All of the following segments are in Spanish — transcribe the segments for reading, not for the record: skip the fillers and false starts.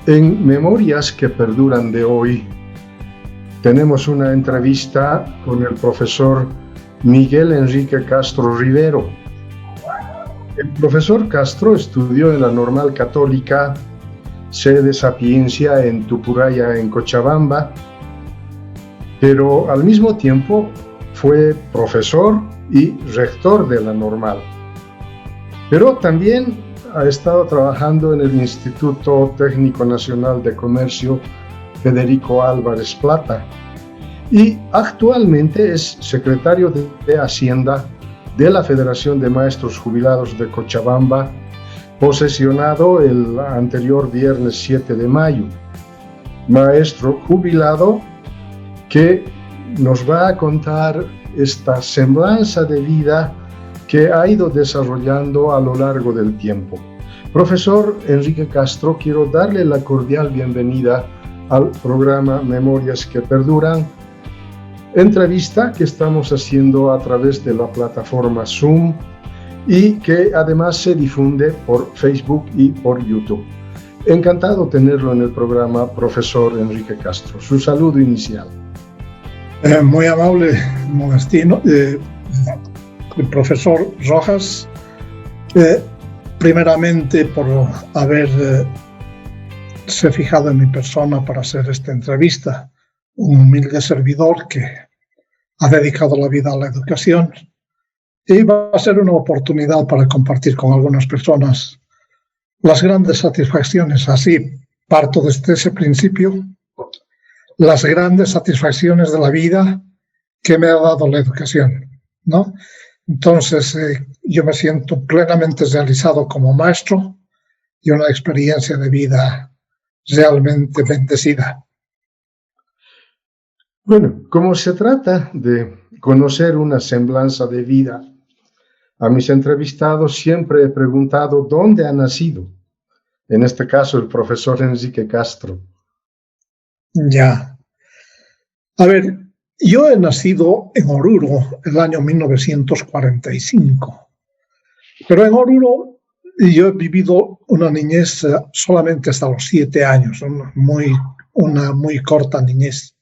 En Memorias que Perduran de hoy, tenemos una entrevista con el profesor Miguel Enrique Castro Rivero. El profesor Castro estudió en la Normal Católica, sede Sapiencia en Tupuraya, en Cochabamba, pero al mismo tiempo fue profesor y rector de la Normal. Pero también ha estado trabajando en el Instituto Técnico Nacional de Comercio Federico Álvarez Plata y actualmente es secretario de Hacienda de la Federación de Maestros Jubilados de Cochabamba, posesionado el anterior viernes 7 de mayo. Maestro jubilado que nos va a contar esta semblanza de vida que ha ido desarrollando a lo largo del tiempo. Profesor Enrique Castro, quiero darle la cordial bienvenida al programa Memorias que Perduran, entrevista que estamos haciendo a través de la plataforma Zoom y que además se difunde por Facebook y por YouTube. Encantado tenerlo en el programa, profesor Enrique Castro. Su saludo inicial. Muy amable, Modestino. El profesor Rojas, primeramente por haberse fijado en mi persona para hacer esta entrevista, un humilde servidor que ha dedicado la vida a la educación, y va a ser una oportunidad para compartir con algunas personas las grandes satisfacciones, así parto desde ese principio, las grandes satisfacciones de la vida que me ha dado la educación, ¿no? Entonces, yo me siento plenamente realizado como maestro y una experiencia de vida realmente bendecida. Bueno, como se trata de conocer una semblanza de vida, a mis entrevistados siempre he preguntado dónde ha nacido. En este caso, el profesor Enrique Castro. Ya. A ver, yo he nacido en Oruro el año 1945, pero en Oruro yo he vivido una niñez solamente hasta los 7 años, una muy corta niñez.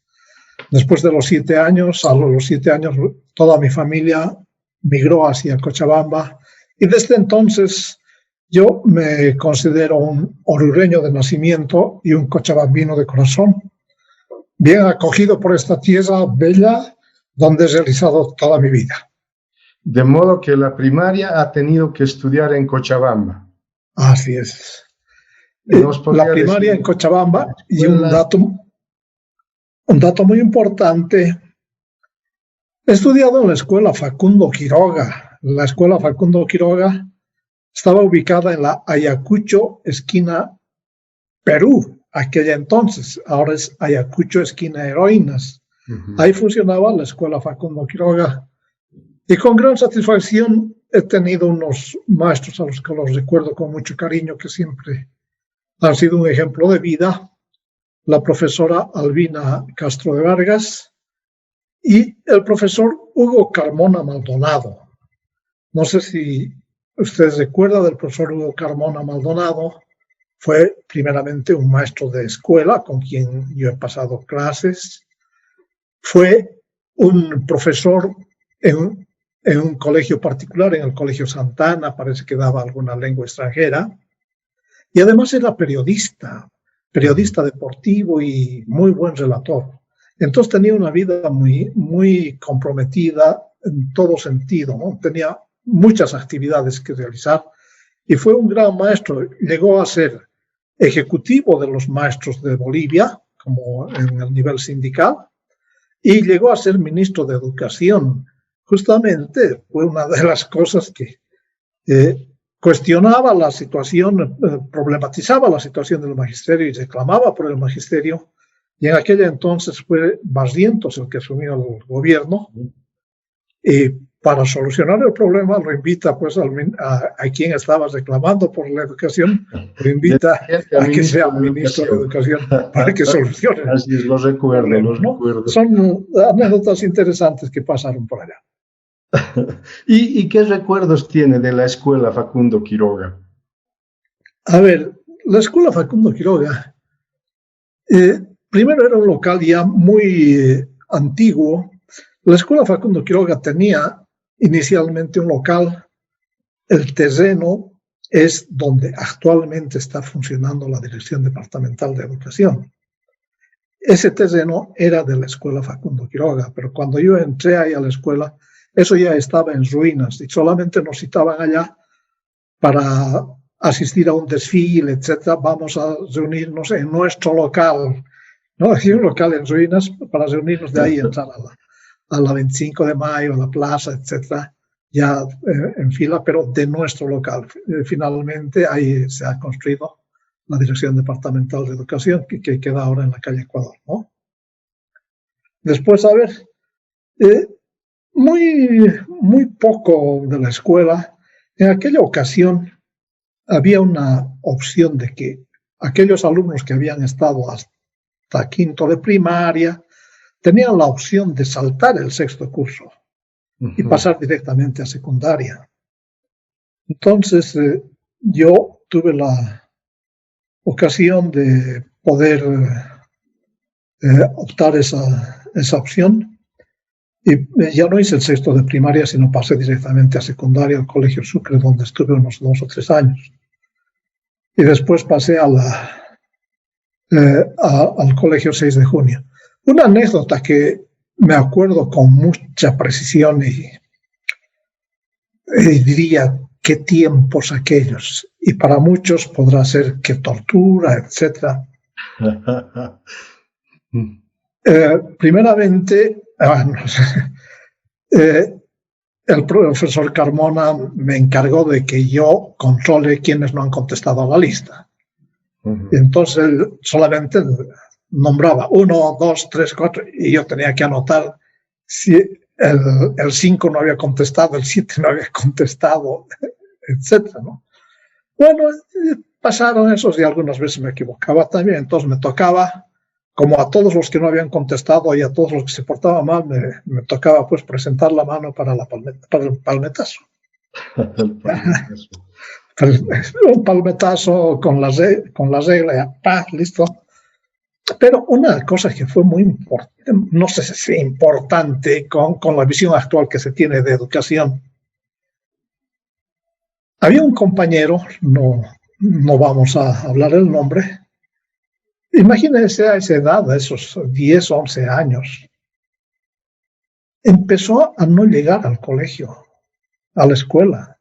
Después de los 7 años, a los 7 años, toda mi familia migró hacia Cochabamba y desde entonces yo me considero un orureño de nacimiento y un cochabambino de corazón, bien acogido por esta tierra bella donde he realizado toda mi vida. De modo que la primaria ha tenido que estudiar en Cochabamba. Así es. La primaria en Cochabamba, y un dato muy importante, he estudiado en la escuela Facundo Quiroga. La escuela Facundo Quiroga estaba ubicada en la Ayacucho, esquina Perú, aquella entonces. Ahora es Ayacucho, esquina Heroínas. Ahí funcionaba la escuela Facundo Quiroga. Y con gran satisfacción he tenido unos maestros a los que los recuerdo con mucho cariño, que siempre han sido un ejemplo de vida. La profesora Albina Castro de Vargas y el profesor Hugo Carmona Maldonado. No sé si ustedes recuerdan del profesor Hugo Carmona Maldonado. Fue primeramente un maestro de escuela con quien yo he pasado clases. Fue un profesor en un colegio particular, en el Colegio Santana, parece que daba alguna lengua extranjera. Y además era periodista deportivo y muy buen relator. Entonces tenía una vida muy comprometida en todo sentido, ¿no? Tenía muchas actividades que realizar y fue un gran maestro. Llegó a ser ejecutivo de los maestros de Bolivia, como en el nivel sindical, y llegó a ser ministro de Educación. Justamente fue una de las cosas que cuestionaba la situación, problematizaba la situación del magisterio y reclamaba por el magisterio. Y en aquella entonces fue Barrientos el que asumió el gobierno. Y para solucionar el problema lo invita pues a quien estaba reclamando por la educación, lo invita a que sea ministro de Educación para que solucione. Así es, lo recuerdo. Son anécdotas interesantes que pasaron por allá. ¿Y qué recuerdos tiene de la escuela Facundo Quiroga? A ver, la escuela Facundo Quiroga Primero era un local ya muy antiguo. La escuela Facundo Quiroga tenía inicialmente un local. El terreno es donde actualmente está funcionando la Dirección Departamental de Educación. Ese terreno era de la escuela Facundo Quiroga, pero cuando yo entré ahí a la escuela, eso ya estaba en ruinas y solamente nos citaban allá para asistir a un desfile, etc. Vamos a reunirnos en nuestro local, ¿no? Hay un local en ruinas para reunirnos, de ahí entrar a la 25 de mayo, a la plaza, etc. Ya en fila, pero de nuestro local. Finalmente ahí se ha construido la Dirección Departamental de Educación, que queda ahora en la calle Ecuador, ¿no? Después, a ver, muy poco de la escuela. En aquella ocasión había una opción de que aquellos alumnos que habían estado hasta quinto de primaria tenían la opción de saltar el sexto curso y pasar directamente a secundaria. Entonces, yo tuve la ocasión de poder optar esa opción y ya no hice el sexto de primaria, sino pasé directamente a secundaria al Colegio Sucre, donde estuve unos 2 o 3 años. Y después pasé al Colegio 6 de Junio. Una anécdota que me acuerdo con mucha precisión y diría qué tiempos aquellos, y para muchos podrá ser qué tortura, etc. Primeramente, el profesor Carmona me encargó de que yo controle quienes no han contestado a la lista. Entonces él solamente nombraba 1, 2, 3, 4 y yo tenía que anotar si el 5 no había contestado, el 7 no había contestado, etc., ¿no? Bueno, pasaron esos y algunas veces me equivocaba también, entonces me tocaba, como a todos los que no habían contestado y a todos los que se portaban mal, me tocaba pues presentar la mano para el palmetazo. Un palmetazo con la regla, ya, ¡pah!, listo. Pero una cosa que fue muy importante, no sé si es importante con la visión actual que se tiene de educación. Había un compañero, no vamos a hablar el nombre, imagínense a esa edad, a esos 10, 11 años, empezó a no llegar al colegio, a la escuela.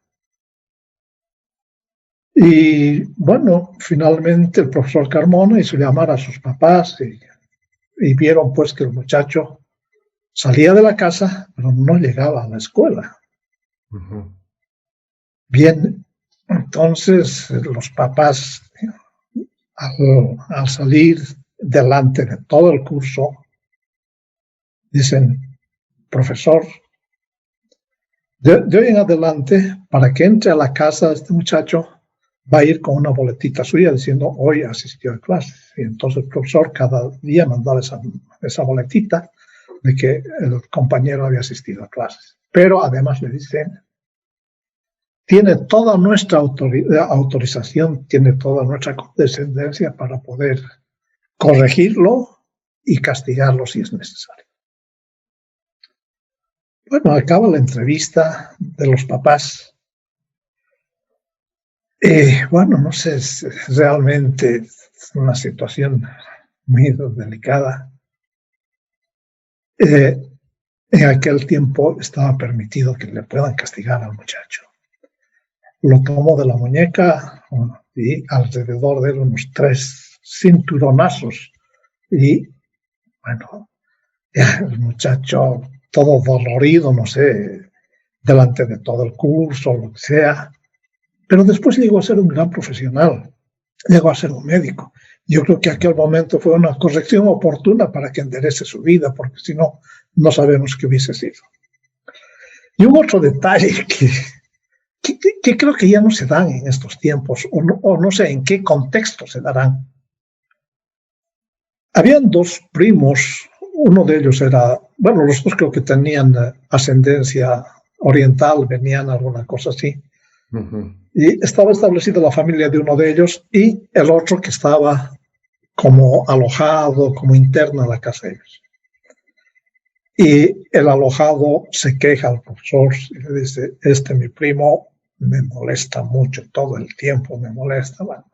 Y bueno, finalmente el profesor Carmona hizo llamar a sus papás y vieron pues que el muchacho salía de la casa, pero no llegaba a la escuela. Bien, entonces los papás, al salir delante de todo el curso, dicen: profesor, de hoy en adelante, para que entre a la casa este muchacho, va a ir con una boletita suya diciendo hoy asistió a clases. Y entonces el profesor cada día mandaba esa boletita de que el compañero había asistido a clases. Pero además le dicen: tiene toda nuestra autorización, tiene toda nuestra condescendencia para poder corregirlo y castigarlo si es necesario. Bueno, acaba la entrevista de los papás. Bueno, no sé, es realmente una situación muy delicada. En aquel tiempo estaba permitido que le puedan castigar al muchacho. Lo tomó de la muñeca y alrededor de él unos 3 cinturonazos. Y bueno, ya el muchacho todo dolorido, no sé, delante de todo el curso, lo que sea. Pero después llegó a ser un gran profesional, llegó a ser un médico. Yo creo que aquel momento fue una corrección oportuna para que enderece su vida, porque si no, no sabemos qué hubiese sido. Y un otro detalle que creo que ya no se dan en estos tiempos, o no sé en qué contexto se darán. Habían 2 primos, uno de ellos era, bueno, los 2 creo que tenían ascendencia oriental, venían alguna cosa así. Y estaba establecida la familia de uno de ellos y el otro que estaba como alojado, como interno en la casa de ellos. Y el alojado se queja al profesor y le dice, mi primo me molesta mucho, todo el tiempo me molesta. Bueno,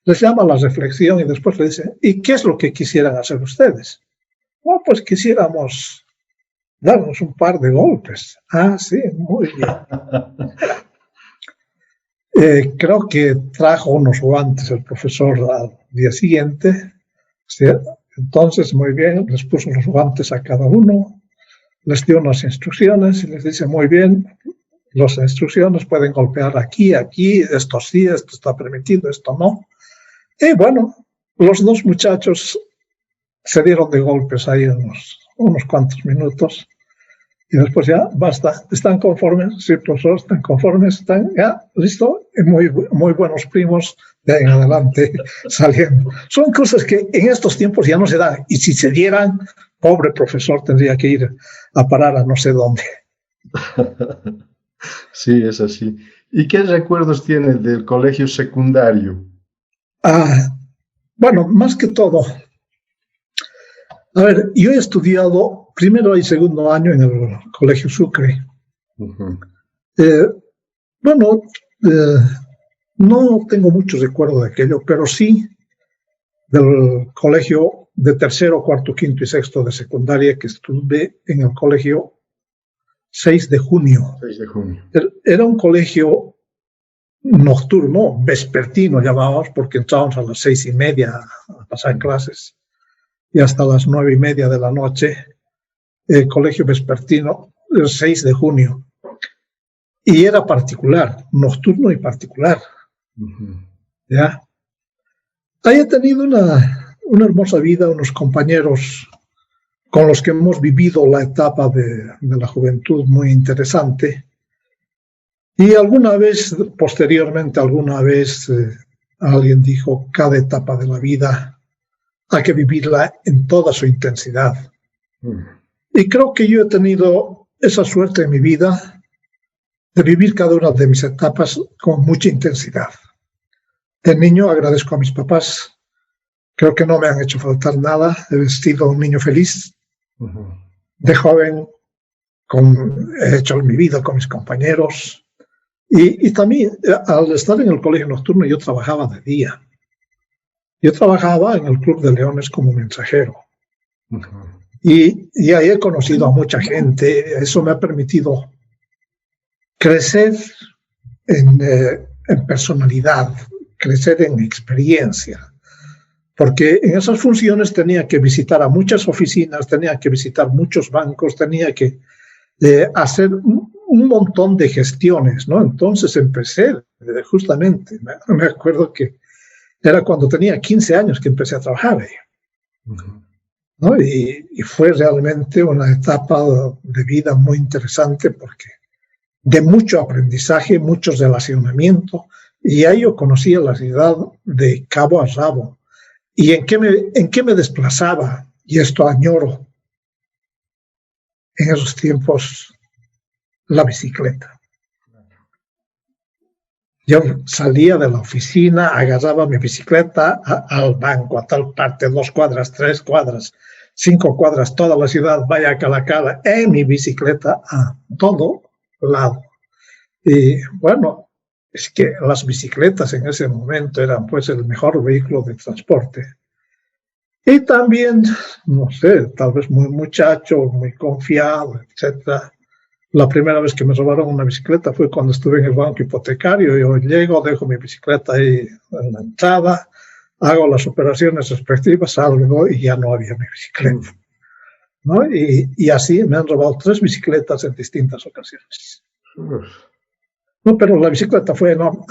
les llama a la reflexión y después le dice, ¿y qué es lo que quisieran hacer ustedes? Bueno, pues quisiéramos darnos un par de golpes. Ah, sí, muy bien. Creo que trajo unos guantes el profesor al día siguiente. ¿Sí? Entonces, muy bien, les puso los guantes a cada uno, les dio unas instrucciones y les dice, muy bien, las instrucciones pueden golpear aquí, aquí, esto sí, esto está permitido, esto no. Y bueno, los dos muchachos se dieron de golpes ahí unos cuantos minutos y después ya basta. ¿Están conformes? Sí, profesor, están conformes, están ya, listo, y muy buenos primos de ahí en adelante saliendo. Son cosas que en estos tiempos ya no se dan y si se dieran, pobre profesor tendría que ir a parar a no sé dónde. Sí, es así. ¿Y qué recuerdos tiene del colegio secundario? Bueno, más que todo, a ver, yo he estudiado primero y segundo año en el Colegio Sucre. Bueno, no tengo mucho recuerdo de aquello, pero sí del colegio de tercero, cuarto, quinto y sexto de secundaria que estuve en el colegio 6 de junio. 6 de junio. Era un colegio nocturno, vespertino llamábamos, porque entrábamos a las 6:30 a pasar clases y hasta las 9:30 de la noche, el colegio vespertino, el 6 de junio. Y era particular, nocturno y particular. ¿Ya? Ahí he tenido una hermosa vida, unos compañeros con los que hemos vivido la etapa de la juventud muy interesante. Y posteriormente, alguien dijo, cada etapa de la vida hay que vivirla en toda su intensidad. Y creo que yo he tenido esa suerte en mi vida de vivir cada una de mis etapas con mucha intensidad. De niño agradezco a mis papás, creo que no me han hecho faltar nada, he sido un niño feliz. De joven he hecho mi vida con mis compañeros y también al estar en el colegio nocturno yo trabajaba de día. Yo trabajaba en el Club de Leones como mensajero. Y ahí he conocido a mucha gente, eso me ha permitido crecer en personalidad, crecer en experiencia, porque en esas funciones tenía que visitar a muchas oficinas, tenía que visitar muchos bancos, tenía que hacer un montón de gestiones, ¿no? Entonces empecé, justamente, me acuerdo que era cuando tenía 15 años que empecé a trabajar ahí, ¿no? Y fue realmente una etapa de vida muy interesante porque de mucho aprendizaje, mucho relacionamiento, y ahí yo conocía la ciudad de cabo a rabo. ¿Y en qué me desplazaba? Y esto añoro. En esos tiempos, la bicicleta. Yo salía de la oficina, agarraba mi bicicleta al banco, a tal parte, 2 cuadras, 3 cuadras, 5 cuadras, toda la ciudad, vaya a Calacala, en mi bicicleta a todo lado. Y bueno, es que las bicicletas en ese momento eran pues el mejor vehículo de transporte. Y también, no sé, tal vez muy muchacho, muy confiado, etc. La primera vez que me robaron una bicicleta fue cuando estuve en el banco hipotecario. Yo llego, dejo mi bicicleta ahí en la entrada, hago las operaciones respectivas, salgo y ya no había mi bicicleta, ¿no? Y así me han robado 3 bicicletas en distintas ocasiones. No, pero la bicicleta fue enorme.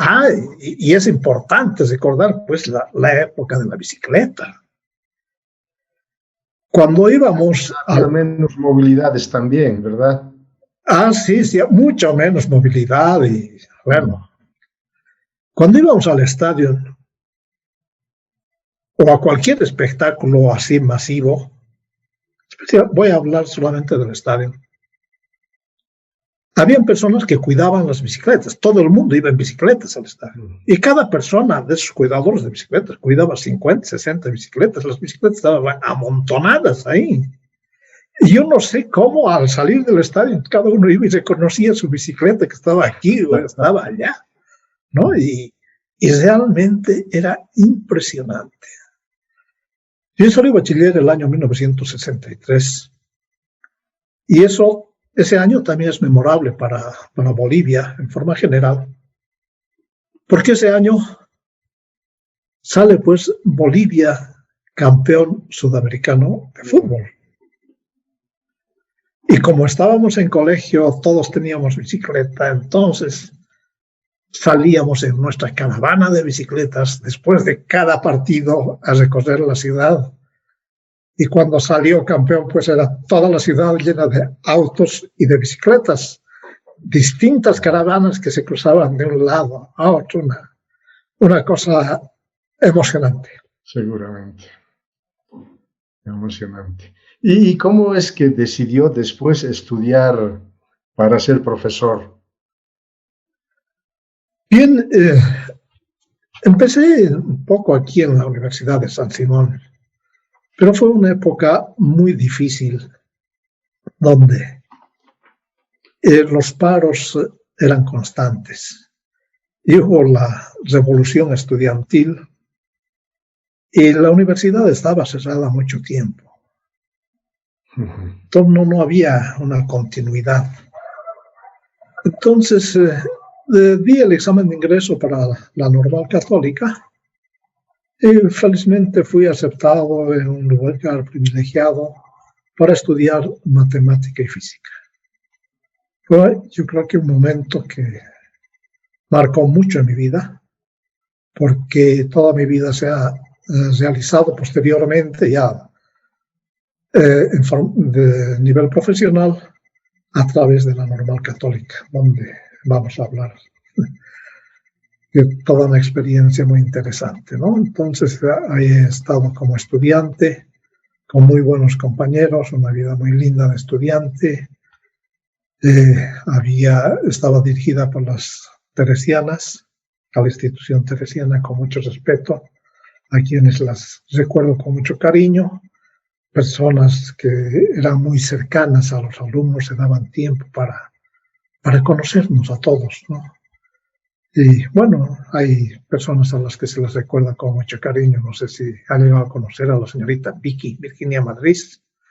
Y es importante recordar pues la época de la bicicleta. Cuando íbamos a menos movilidades también, ¿verdad? Sí, mucho menos movilidad y bueno. Cuando íbamos al estadio o a cualquier espectáculo así masivo, voy a hablar solamente del estadio. habían personas que cuidaban las bicicletas. Todo el mundo iba en bicicletas al estadio. Y cada persona de esos cuidadores de bicicletas cuidaba 50, 60 bicicletas. Las bicicletas estaban amontonadas ahí. Y yo no sé cómo al salir del estadio cada uno iba y reconocía su bicicleta que estaba aquí o estaba allá, ¿no? Y realmente era impresionante. Yo salí bachiller el año 1963 y ese año también es memorable para Bolivia en forma general, porque ese año sale pues Bolivia campeón sudamericano de fútbol. Y como estábamos en colegio, todos teníamos bicicleta, entonces salíamos en nuestra caravana de bicicletas después de cada partido a recorrer la ciudad. Y cuando salió campeón, pues era toda la ciudad llena de autos y de bicicletas. Distintas caravanas que se cruzaban de un lado a otro. Una cosa emocionante. Seguramente. Emocionante. ¿Y cómo es que decidió después estudiar para ser profesor? Bien, empecé un poco aquí en la Universidad de San Simón, pero fue una época muy difícil donde los paros eran constantes y hubo la revolución estudiantil y la universidad estaba cerrada mucho tiempo. Entonces no había una continuidad. Entonces di el examen de ingreso para la Normal Católica y felizmente fui aceptado en un lugar privilegiado para estudiar matemática y física. Fue, yo creo que un momento que marcó mucho en mi vida, porque toda mi vida se ha realizado posteriormente ya de nivel profesional a través de la Normal Católica, donde vamos a hablar de toda una experiencia muy interesante, ¿no? Entonces ahí he estado como estudiante, con muy buenos compañeros, una vida muy linda de estudiante. Estaba dirigida por las teresianas, a la institución teresiana con mucho respeto, a quienes las recuerdo con mucho cariño, personas que eran muy cercanas a los alumnos, se daban tiempo para conocernos a todos, ¿no? Y bueno, hay personas a las que se les recuerda con mucho cariño. No sé si ha llegado a conocer a la señorita Virginia Madrid.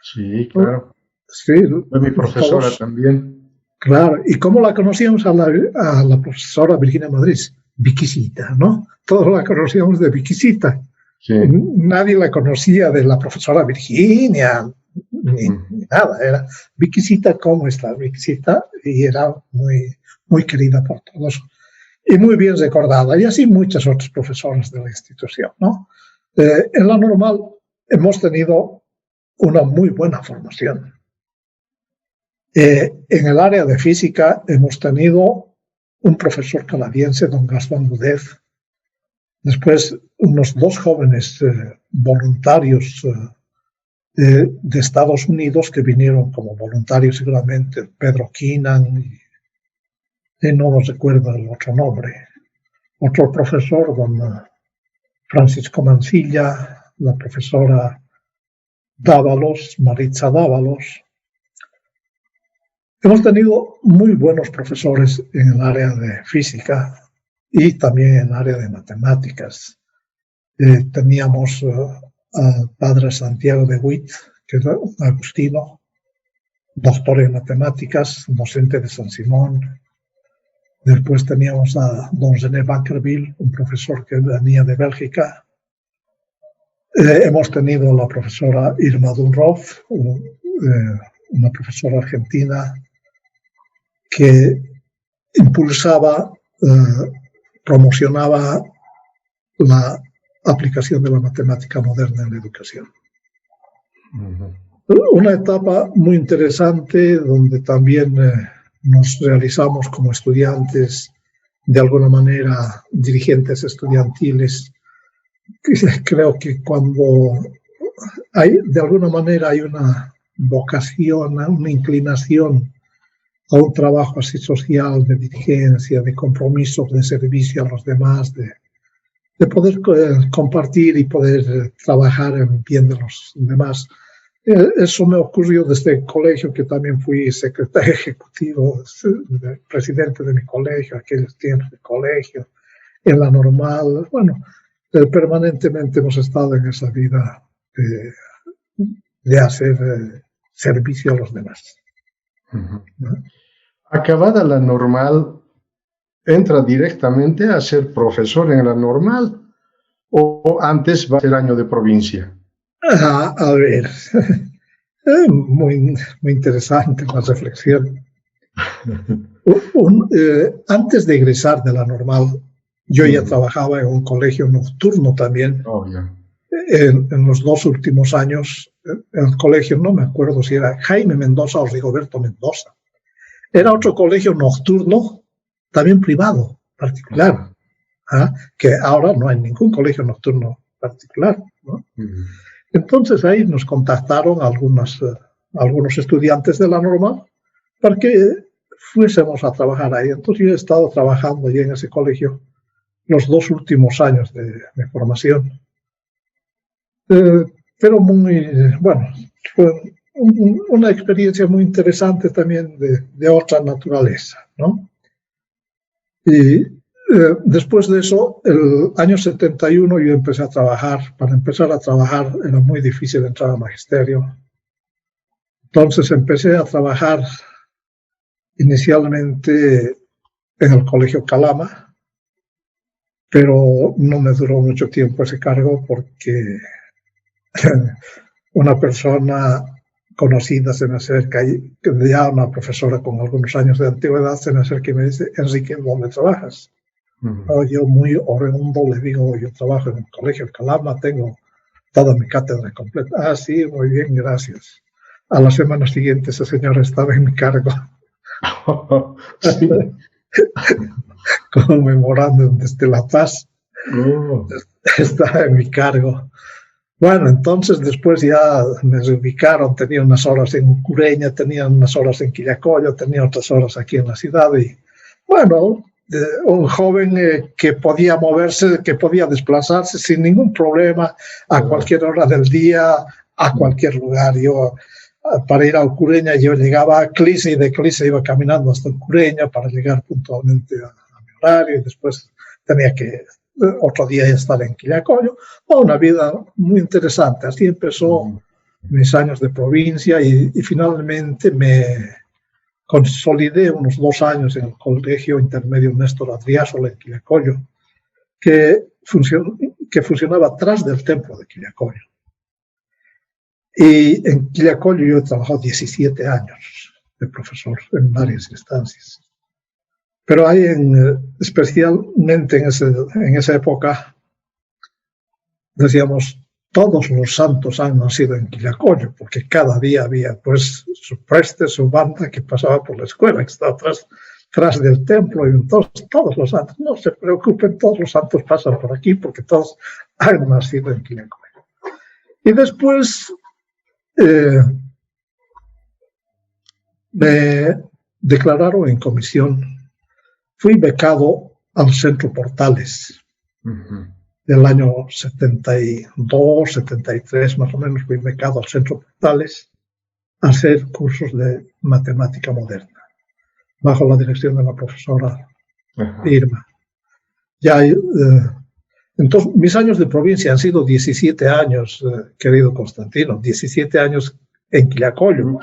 Sí, claro. Sí, fue mi profesora todos, también. Claro, ¿y cómo la conocíamos a la profesora Virginia Madrid? Viquisita, ¿no? Todos la conocíamos de Viquisita. Sí. Nadie la conocía de la profesora Virginia, ni nada. Era Viquisita, ¿cómo está Viquisita? Y era muy, muy querida por todos y muy bien recordada. Y así muchas otras profesoras de la institución, ¿no? En la Normal hemos tenido una muy buena formación. En el área de física hemos tenido un profesor canadiense, don Gaspar Goudet, después unos 2 jóvenes voluntarios de Estados Unidos que vinieron como voluntarios seguramente, Pedro Keenan y no recuerdo el otro nombre. Otro profesor, don Francisco Mancilla, la profesora Dávalos, Maritza Dávalos. Hemos tenido muy buenos profesores en el área de física y también en el área de matemáticas. Teníamos al padre Santiago de Witt, que era un agustino, doctor en matemáticas, docente de San Simón. Después teníamos a don René Bankerville, un profesor que venía de Bélgica. Hemos tenido a la profesora Irma Dunroff, una profesora argentina que impulsaba, promocionaba la aplicación de la matemática moderna en la educación. Una etapa muy interesante donde también nos realizamos como estudiantes, de alguna manera dirigentes estudiantiles. Creo que cuando de alguna manera hay una vocación, una inclinación a un trabajo así social, de diligencia, de compromiso, de servicio a los demás, de poder compartir y poder trabajar en bien de los demás. Eso me ocurrió desde el colegio, que también fui secretario ejecutivo, presidente de mi colegio, aquellos tiempos de colegio, en la normal. Bueno, permanentemente hemos estado en esa vida de hacer servicio a los demás. ¿No? Acabada la normal, ¿entra directamente a ser profesor en la normal o antes va a ser año de provincia? A ver, muy interesante la reflexión. Antes de egresar de la normal, yo ya trabajaba en un colegio nocturno también. En los 2 últimos años, el colegio, no me acuerdo si era Jaime Mendoza o Rigoberto Mendoza. Era otro colegio nocturno, también privado, particular, que ahora no hay ningún colegio nocturno particular, ¿no? Entonces ahí nos contactaron algunos estudiantes de la normal para que fuésemos a trabajar ahí. Entonces yo he estado trabajando ya en ese colegio los 2 últimos años de formación. Pero bueno, fue una experiencia muy interesante también de otra naturaleza, ¿no? Y después de eso, el año 71 yo empecé a trabajar. Para empezar a trabajar era muy difícil entrar al magisterio. Entonces empecé a trabajar inicialmente en el Colegio Calama, pero no me duró mucho tiempo ese cargo porque una persona conocida se me acerca, ya una profesora con algunos años de antigüedad, se me acerca y me dice: Enrique, ¿dónde trabajas? Yo muy oriundo le digo: yo trabajo en el Colegio Calama, tengo toda mi cátedra completa. Ah, sí, muy bien, gracias. A la semana siguiente esa señora estaba en mi cargo. Sí. Conmemorando desde La Paz. Estaba en mi cargo. Bueno, entonces después ya me reubicaron, tenía unas horas en Cureña, tenía unas horas en Quillacollo, tenía otras horas aquí en la ciudad. Y bueno, un joven que podía moverse, que podía desplazarse sin ningún problema a cualquier hora del día, a cualquier lugar. Yo, para ir a Cureña, yo llegaba a Clise y de Clise iba caminando hasta Cureña para llegar puntualmente a mi horario, y después tenía que otro día estar en Quillacollo. Una vida muy interesante. Así empezó mis años de provincia y finalmente me consolidé unos 2 años en el Colegio Intermedio Néstor Adriásola en Quillacollo, que funcionaba atrás del templo de Quillacollo. Y en Quillacollo yo he trabajado 17 años de profesor en varias instancias. Pero ahí, especialmente en esa época, decíamos, todos los santos han nacido en Quillacollo, porque cada día había pues su preste, su banda que pasaba por la escuela, que estaba tras del templo, y entonces todos los santos, no se preocupen, todos los santos pasan por aquí, porque todos han nacido en Quillacollo. Y después me declararon en comisión. Fui becado al Centro Portales. Del año 72, 73, más o menos, fui becado al Centro Portales a hacer cursos de matemática moderna, bajo la dirección de la profesora Irma. Entonces, mis años de provincia han sido 17 años, querido Constantino, 17 años en Quillacollo,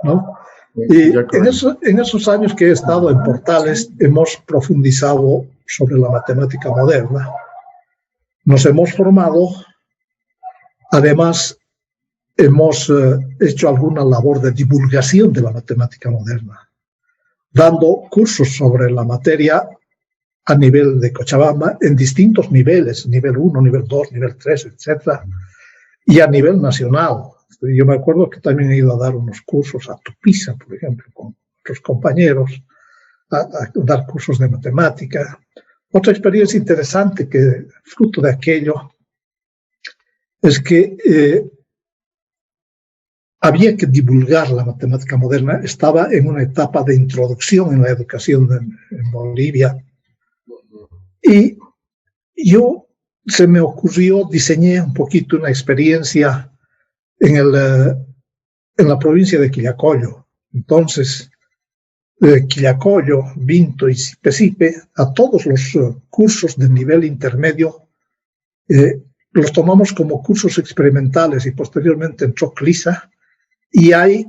¿no? Y en esos años que he estado en Portales hemos profundizado sobre la matemática moderna. Nos hemos formado, además hemos hecho alguna labor de divulgación de la matemática moderna, dando cursos sobre la materia a nivel de Cochabamba en distintos niveles, nivel 1, nivel 2, nivel 3, etc. Y a nivel nacional. Yo me acuerdo que también he ido a dar unos cursos a Tupiza, por ejemplo, con otros compañeros, a dar cursos de matemática. Otra experiencia interesante que fruto de aquello es que había que divulgar la matemática moderna. Estaba en una etapa de introducción en la educación en Bolivia. Y se me ocurrió, diseñé un poquito una experiencia en la provincia de Quillacollo. Entonces, Quillacollo, Vinto y Sipe, a todos los cursos de nivel intermedio, los tomamos como cursos experimentales y posteriormente entró CLISA, y ahí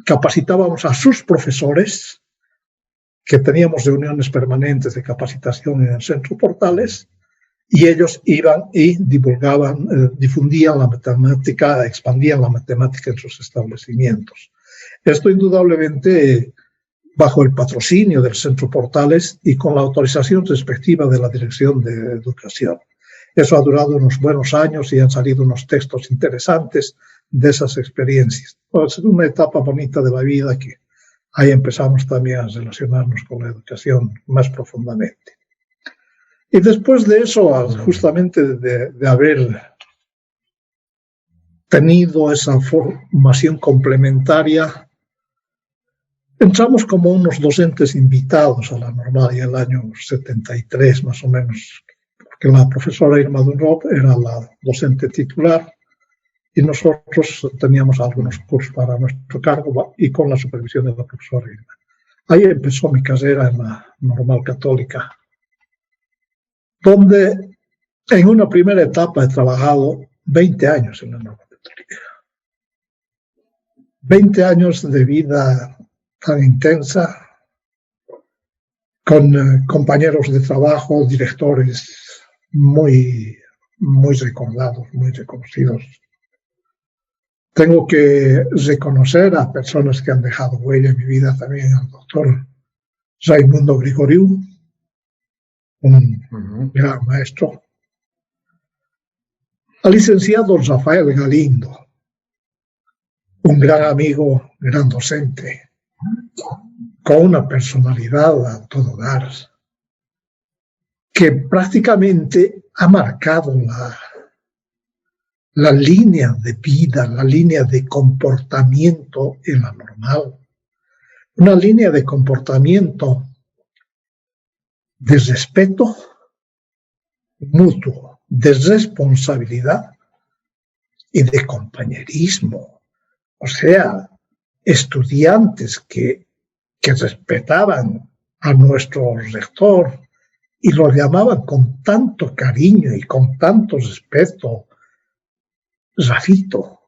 capacitábamos a sus profesores, que teníamos reuniones permanentes de capacitación en el Centro Portales, y ellos iban y difundían la matemática, expandían la matemática en sus establecimientos. Esto indudablemente bajo el patrocinio del Centro Portales y con la autorización respectiva de la Dirección de Educación. Eso ha durado unos buenos años y han salido unos textos interesantes de esas experiencias. Es una etapa bonita de la vida que ahí empezamos también a relacionarnos con la educación más profundamente. Y después de eso, justamente de haber tenido esa formación complementaria, entramos como unos docentes invitados a la normal y el año 73 más o menos, porque la profesora Irma Dunlop era la docente titular y nosotros teníamos algunos cursos para nuestro cargo y con la supervisión de la profesora Irma. Ahí empezó mi carrera en la normal católica, donde en una primera etapa he trabajado 20 años en la normal católica. 20 años de vida tan intensa, con compañeros de trabajo, directores muy recordados, muy reconocidos. Tengo que reconocer a personas que han dejado huella en mi vida también, al doctor Raimundo Grigoriu, un gran maestro, al licenciado Rafael Galindo, un gran amigo, gran docente, con una personalidad a todo dar, que prácticamente ha marcado la línea de vida, la línea de comportamiento en la normal. Una línea de comportamiento de respeto mutuo, de responsabilidad y de compañerismo. O sea, estudiantes que respetaban a nuestro rector y lo llamaban con tanto cariño y con tanto respeto, Rafito,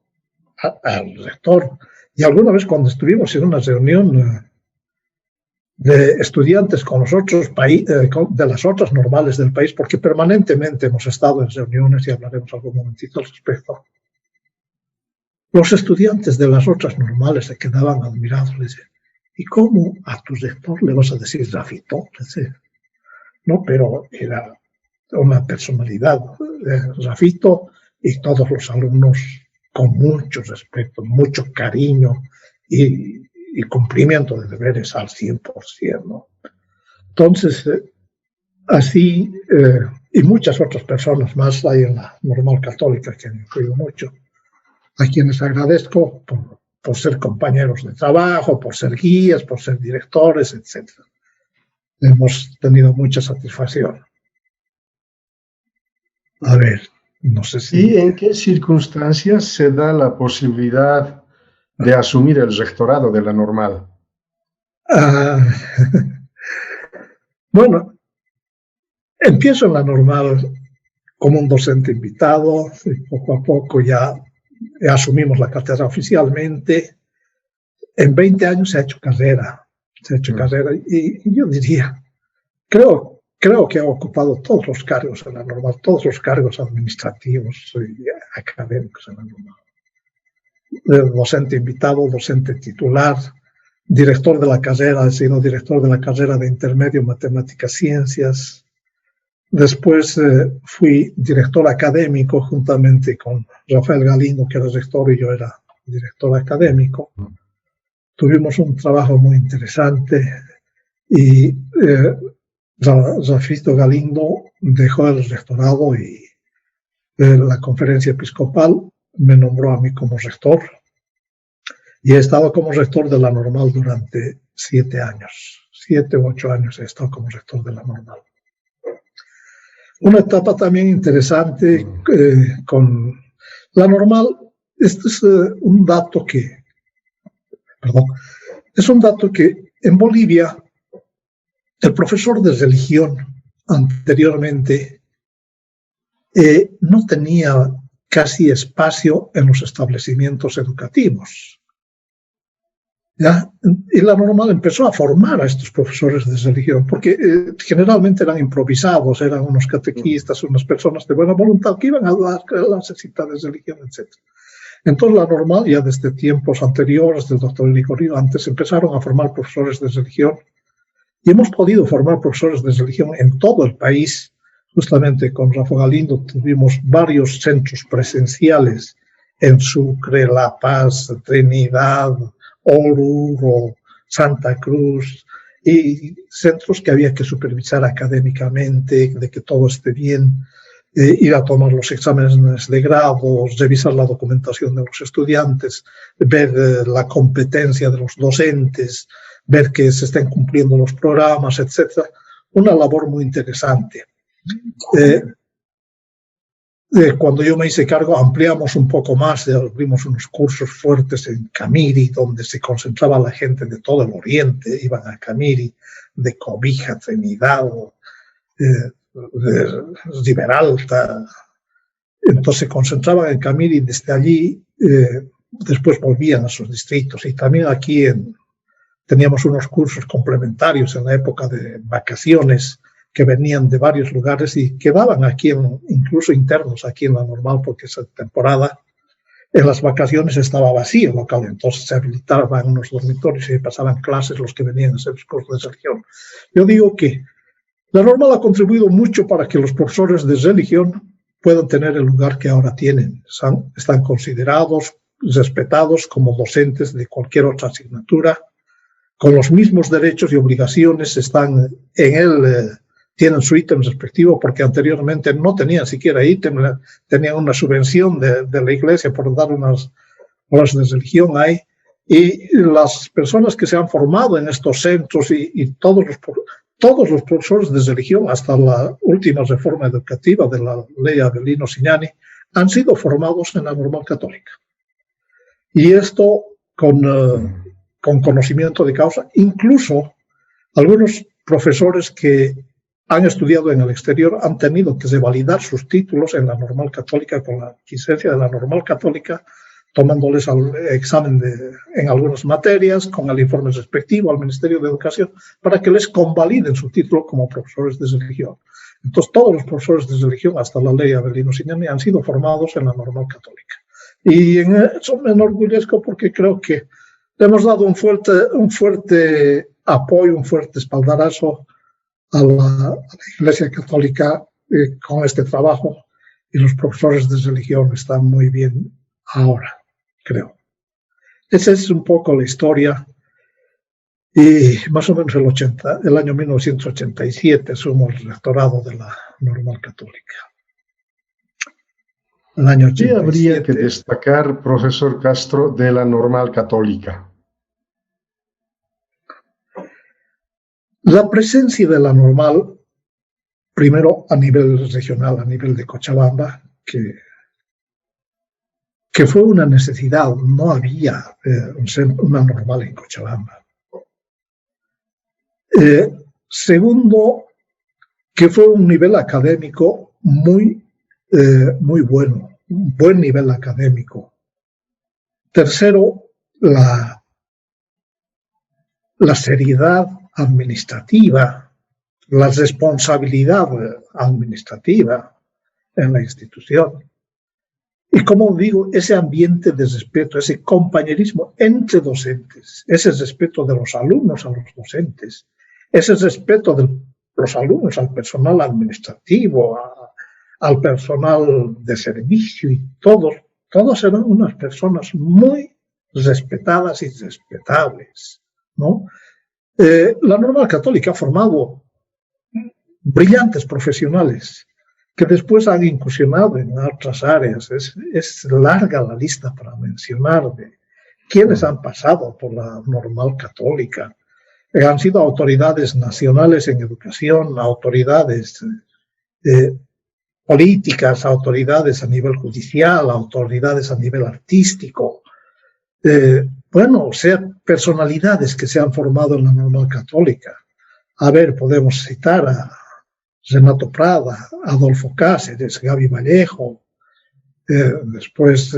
al rector. Y alguna vez cuando estuvimos en una reunión de estudiantes con los otros de las otras normales del país, porque permanentemente hemos estado en reuniones y hablaremos algún momentito al respecto, los estudiantes de las otras normales se quedaban admirados. Les decían, ¿y cómo a tu rector le vas a decir Rafito? No, pero era una personalidad de Rafito, y todos los alumnos con mucho respeto, mucho cariño y cumplimiento de deberes al 100%, ¿no? Entonces, así, y muchas otras personas más hay en la normal católica que han influido mucho, a quienes agradezco por ser compañeros de trabajo, por ser guías, por ser directores, etc. Hemos tenido mucha satisfacción. A ver, no sé si... ¿Y en qué circunstancias se da la posibilidad de asumir el rectorado de la normal? Bueno, empiezo en la normal como un docente invitado y poco a poco ya asumimos la cátedra oficialmente. En 20 años se ha hecho carrera. Y yo diría, creo que he ocupado todos los cargos en la normal, todos los cargos administrativos y académicos en la normal. Docente invitado, docente titular, director de la carrera, he sido director de la carrera de intermedio Matemáticas Ciencias. Después fui director académico juntamente con Rafael Galindo, que era rector, y yo era director académico. Tuvimos un trabajo muy interesante y Rafito Galindo dejó el rectorado y la conferencia episcopal me nombró a mí como rector y he estado como rector de la Normal durante 7 años. 7 u 8 años he estado como rector de la Normal. Una etapa también interesante con la Normal. Este es un dato que, en Bolivia el profesor de religión anteriormente no tenía casi espacio en los establecimientos educativos. ¿Ya? Y la Normal empezó a formar a estos profesores de religión, porque generalmente eran improvisados, eran unos catequistas, unas personas de buena voluntad que iban a dar clases de religión, etc. Entonces la Normal, ya desde tiempos anteriores del doctor Enrico Rivantes, empezaron a formar profesores de religión, y hemos podido formar profesores de religión en todo el país. Justamente con Rafa Galindo tuvimos varios centros presenciales en Sucre, La Paz, Trinidad, Oruro, Santa Cruz, y centros que había que supervisar académicamente, de que todo esté bien, ir a tomar los exámenes de grado, revisar la documentación de los estudiantes, ver la competencia de los docentes, ver que se estén cumpliendo los programas, etc. Una labor muy interesante. Cuando yo me hice cargo, ampliamos un poco más, abrimos unos cursos fuertes en Camiri, donde se concentraba la gente de todo el oriente, iban a Camiri, de Cobija, Trinidad, de Riberalta. Entonces se concentraban en Camiri, y desde allí después volvían a sus distritos. Y también aquí teníamos unos cursos complementarios en la época de vacaciones, que venían de varios lugares y quedaban aquí, incluso internos aquí en la Normal, porque esa temporada en las vacaciones estaba vacío el local, entonces se habilitaban unos dormitorios y pasaban clases los que venían a hacer los cursos de religión. Yo digo que la Normal ha contribuido mucho para que los profesores de religión puedan tener el lugar que ahora tienen. Están considerados, respetados como docentes de cualquier otra asignatura, con los mismos derechos y obligaciones, están en él. Tienen su ítem respectivo, porque anteriormente no tenían siquiera ítem, tenían una subvención de la iglesia por dar unas horas de religión ahí, y las personas que se han formado en estos centros y todos los profesores de religión, hasta la última reforma educativa de la ley Avelino Signani, han sido formados en la Normal Católica. Y esto con conocimiento de causa. Incluso algunos profesores que han estudiado en el exterior han tenido que revalidar sus títulos en la Normal Católica con la licencia de la Normal Católica, tomándoles el examen en algunas materias, con el informe respectivo al Ministerio de Educación, para que les convaliden su título como profesores de religión. Entonces, todos los profesores de religión, hasta la ley Avelino Signani, han sido formados en la Normal Católica. Y en eso me enorgullezco, porque creo que le hemos dado un fuerte apoyo, un fuerte espaldarazo a la Iglesia Católica con este trabajo, y los profesores de religión están muy bien ahora, creo. Esa es un poco la historia, y más o menos el año 1987 asumo el rectorado de la Normal Católica. El año 87. ¿Qué habría que destacar, profesor Castro, de la Normal Católica? La presencia de la Normal, primero a nivel regional, a nivel de Cochabamba, que fue una necesidad, no había una Normal en Cochabamba. Segundo, que fue un nivel académico muy bueno, un buen nivel académico. Tercero, la seriedad administrativa, la responsabilidad administrativa en la institución. Y como digo, ese ambiente de respeto, ese compañerismo entre docentes, ese respeto de los alumnos a los docentes, ese respeto de los alumnos al personal administrativo, al personal de servicio, y todos eran unas personas muy respetadas y respetables, ¿no? La Normal Católica ha formado brillantes profesionales que después han incursionado en otras áreas. Es larga la lista para mencionar de quienes han pasado por la Normal Católica. Han sido autoridades nacionales en educación, autoridades políticas, autoridades a nivel judicial, autoridades a nivel artístico. Bueno, o sea, personalidades que se han formado en la Normal Católica. A ver, podemos citar a Renato Prada, Adolfo Cáceres, Gaby Vallejo, después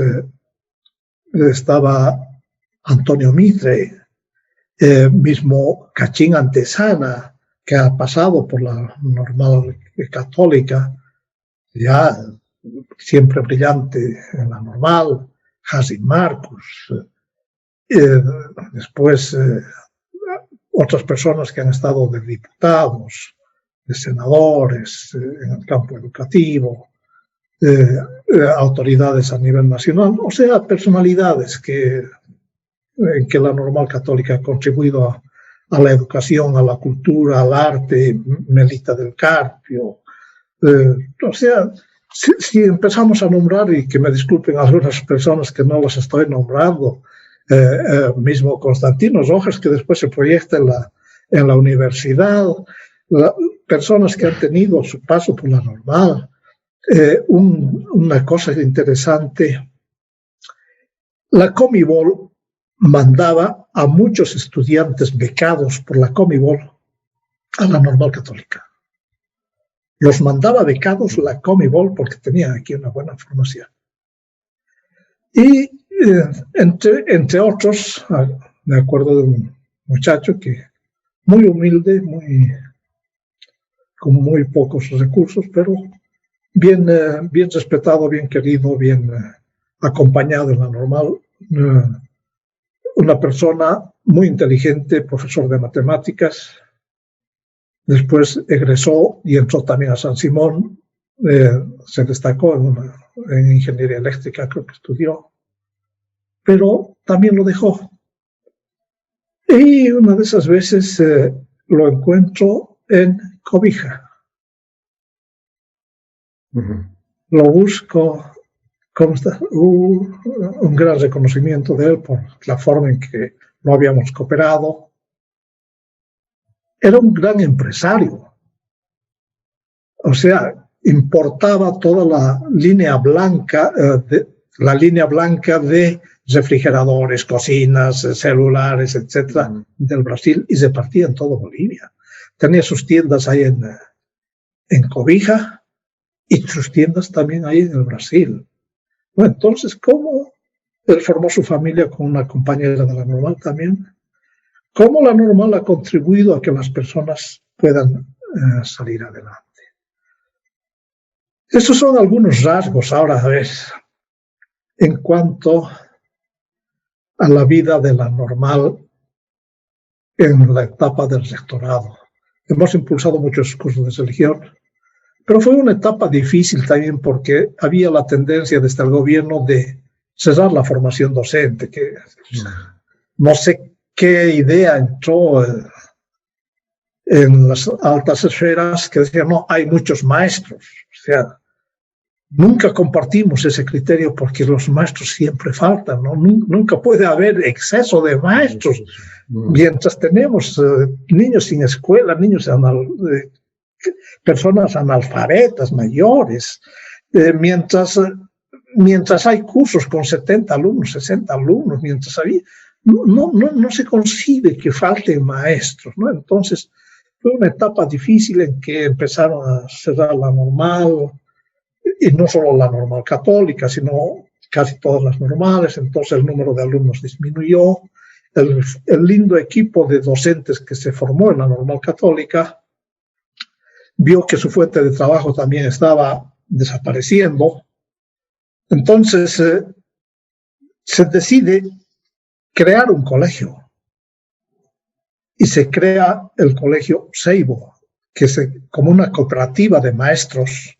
estaba Antonio Mitre, mismo Cachín Antesana, que ha pasado por la Normal Católica, ya siempre brillante en la Normal, Hassim Marcus, después otras personas que han estado de diputados, de senadores, en el campo educativo, autoridades a nivel nacional, o sea, personalidades en que la Normal Católica ha contribuido a la educación, a la cultura, al arte, Melita del Carpio. O sea, si empezamos a nombrar, y que me disculpen algunas personas que no las estoy nombrando, mismo Constantino Rojas, que después se proyecta en la universidad, personas que han tenido su paso por la Normal. Una cosa interesante, la Comibol mandaba a muchos estudiantes becados por la Comibol a la Normal Católica. Los mandaba becados la Comibol porque tenían aquí una buena formación. Y entre otros, me acuerdo de un muchacho que muy humilde, con muy pocos recursos, pero bien respetado, bien querido, bien acompañado en la Normal. Una persona muy inteligente, profesor de matemáticas. Después egresó y entró también a San Simón. Se destacó en ingeniería eléctrica, creo que estudió. Pero también lo dejó. Y una de esas veces lo encuentro en Cobija. Lo busco, ¿cómo está? Un gran reconocimiento de él por la forma en que lo habíamos cooperado. Era un gran empresario. O sea, importaba toda la línea blanca de refrigeradores, cocinas, celulares, etcétera, del Brasil, y se partía en todo Bolivia. Tenía sus tiendas ahí en Cobija y sus tiendas también ahí en el Brasil. Bueno, entonces, ¿cómo él formó su familia con una compañera de la Normal también? ¿Cómo la Normal ha contribuido a que las personas puedan salir adelante? Estos son algunos rasgos. Ahora, a ver, en cuanto a la vida de la Normal en la etapa del rectorado. Hemos impulsado muchos cursos de religión, pero fue una etapa difícil también porque había la tendencia desde el gobierno de cerrar la formación docente, que no sé qué idea entró en las altas esferas que decían, no, hay muchos maestros. O sea, nunca compartimos ese criterio porque los maestros siempre faltan, ¿no? Nunca puede haber exceso de maestros. Mientras tenemos niños sin escuela, personas analfabetas, mayores, mientras hay cursos con 70 alumnos, 60 alumnos, no se concibe que falten maestros, ¿no? Entonces, fue una etapa difícil en que empezaron a cerrar la Normal, y no solo la Normal Católica, sino casi todas las normales. Entonces el número de alumnos disminuyó. El lindo equipo de docentes que se formó en la Normal Católica vio que su fuente de trabajo también estaba desapareciendo. Entonces se decide crear un colegio y se crea el Colegio Seibo, que es como una cooperativa de maestros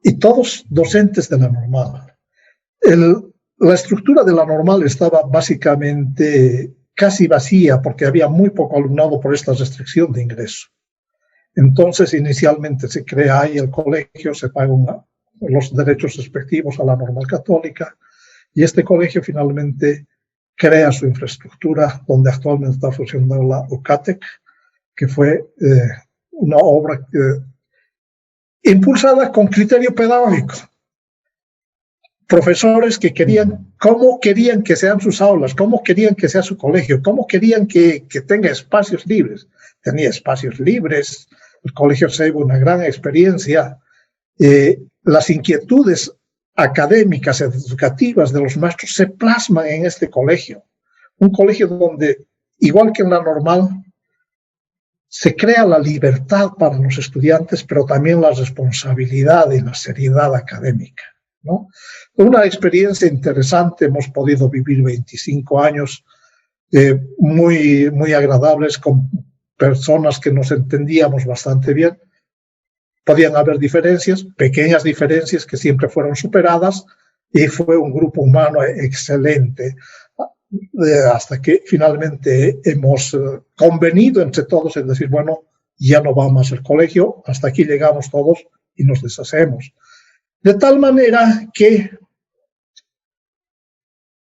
y todos docentes de la Normal. La estructura de la Normal estaba básicamente casi vacía porque había muy poco alumnado por esta restricción de ingreso. Entonces, inicialmente se crea ahí el colegio, se pagan los derechos respectivos a la Normal Católica, y este colegio finalmente crea su infraestructura, donde actualmente está funcionando la UCATEC, que fue una obra impulsada con criterio pedagógico. Profesores que querían, cómo querían que sean sus aulas, cómo querían que sea su colegio, cómo querían que tenga espacios libres. Tenía espacios libres, el colegio Ceiba, una gran experiencia. Las inquietudes académicas, educativas de los maestros se plasman en este colegio. Un colegio donde, igual que en la normal, se crea la libertad para los estudiantes, pero también la responsabilidad y la seriedad académica, ¿no? Una experiencia interesante, hemos podido vivir 25 años muy, muy agradables con personas que nos entendíamos bastante bien. Podían haber diferencias, pequeñas diferencias que siempre fueron superadas, y fue un grupo humano excelente, hasta que finalmente hemos convenido entre todos en decir, bueno, ya no vamos al colegio, hasta aquí llegamos todos y nos deshacemos. De tal manera que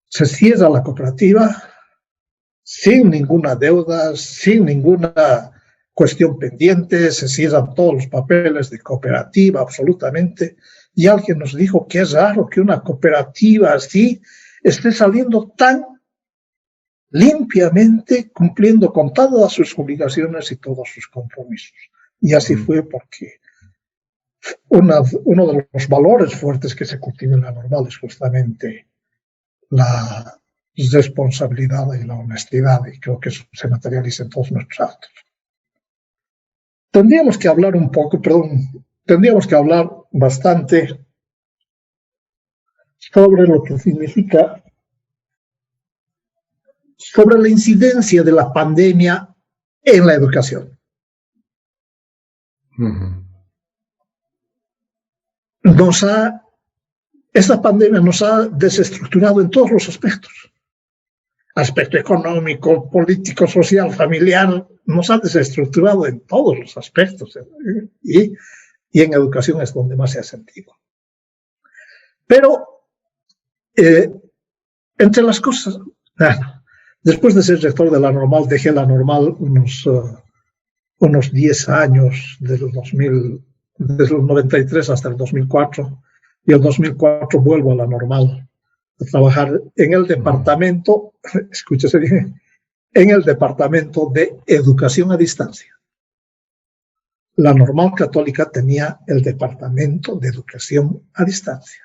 se cierra la cooperativa sin ninguna deuda, sin ninguna cuestión pendiente, se cierran todos los papeles de cooperativa absolutamente, y alguien nos dijo que es raro que una cooperativa así esté saliendo tan limpiamente, cumpliendo con todas sus obligaciones y todos sus compromisos. Y así fue, porque uno de los valores fuertes que se cultiva en la normal es justamente la responsabilidad y la honestidad, y creo que eso se materializa en todos nuestros actos. Tendríamos que hablar bastante sobre lo que significa, sobre la incidencia de la pandemia en la educación. Esta pandemia nos ha desestructurado en todos los aspectos. Aspecto económico, político, social, familiar, nos ha desestructurado en todos los aspectos. Y en educación es donde más se ha sentido. Pero, entre las cosas, después de ser rector de la normal, dejé la normal unos 10 años, desde el 93 hasta el 2004, y en 2004 vuelvo a la normal a trabajar en el departamento, escúchese bien, en el departamento de educación a distancia. La normal católica tenía el departamento de educación a distancia.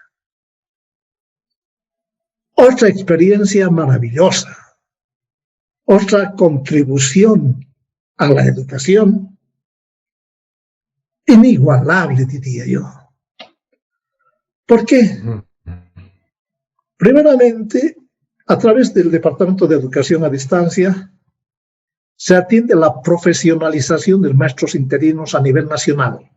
Otra experiencia maravillosa, otra contribución a la educación inigualable, diría yo. ¿Por qué? Primeramente, a través del Departamento de Educación a Distancia, se atiende la profesionalización de maestros interinos a nivel nacional.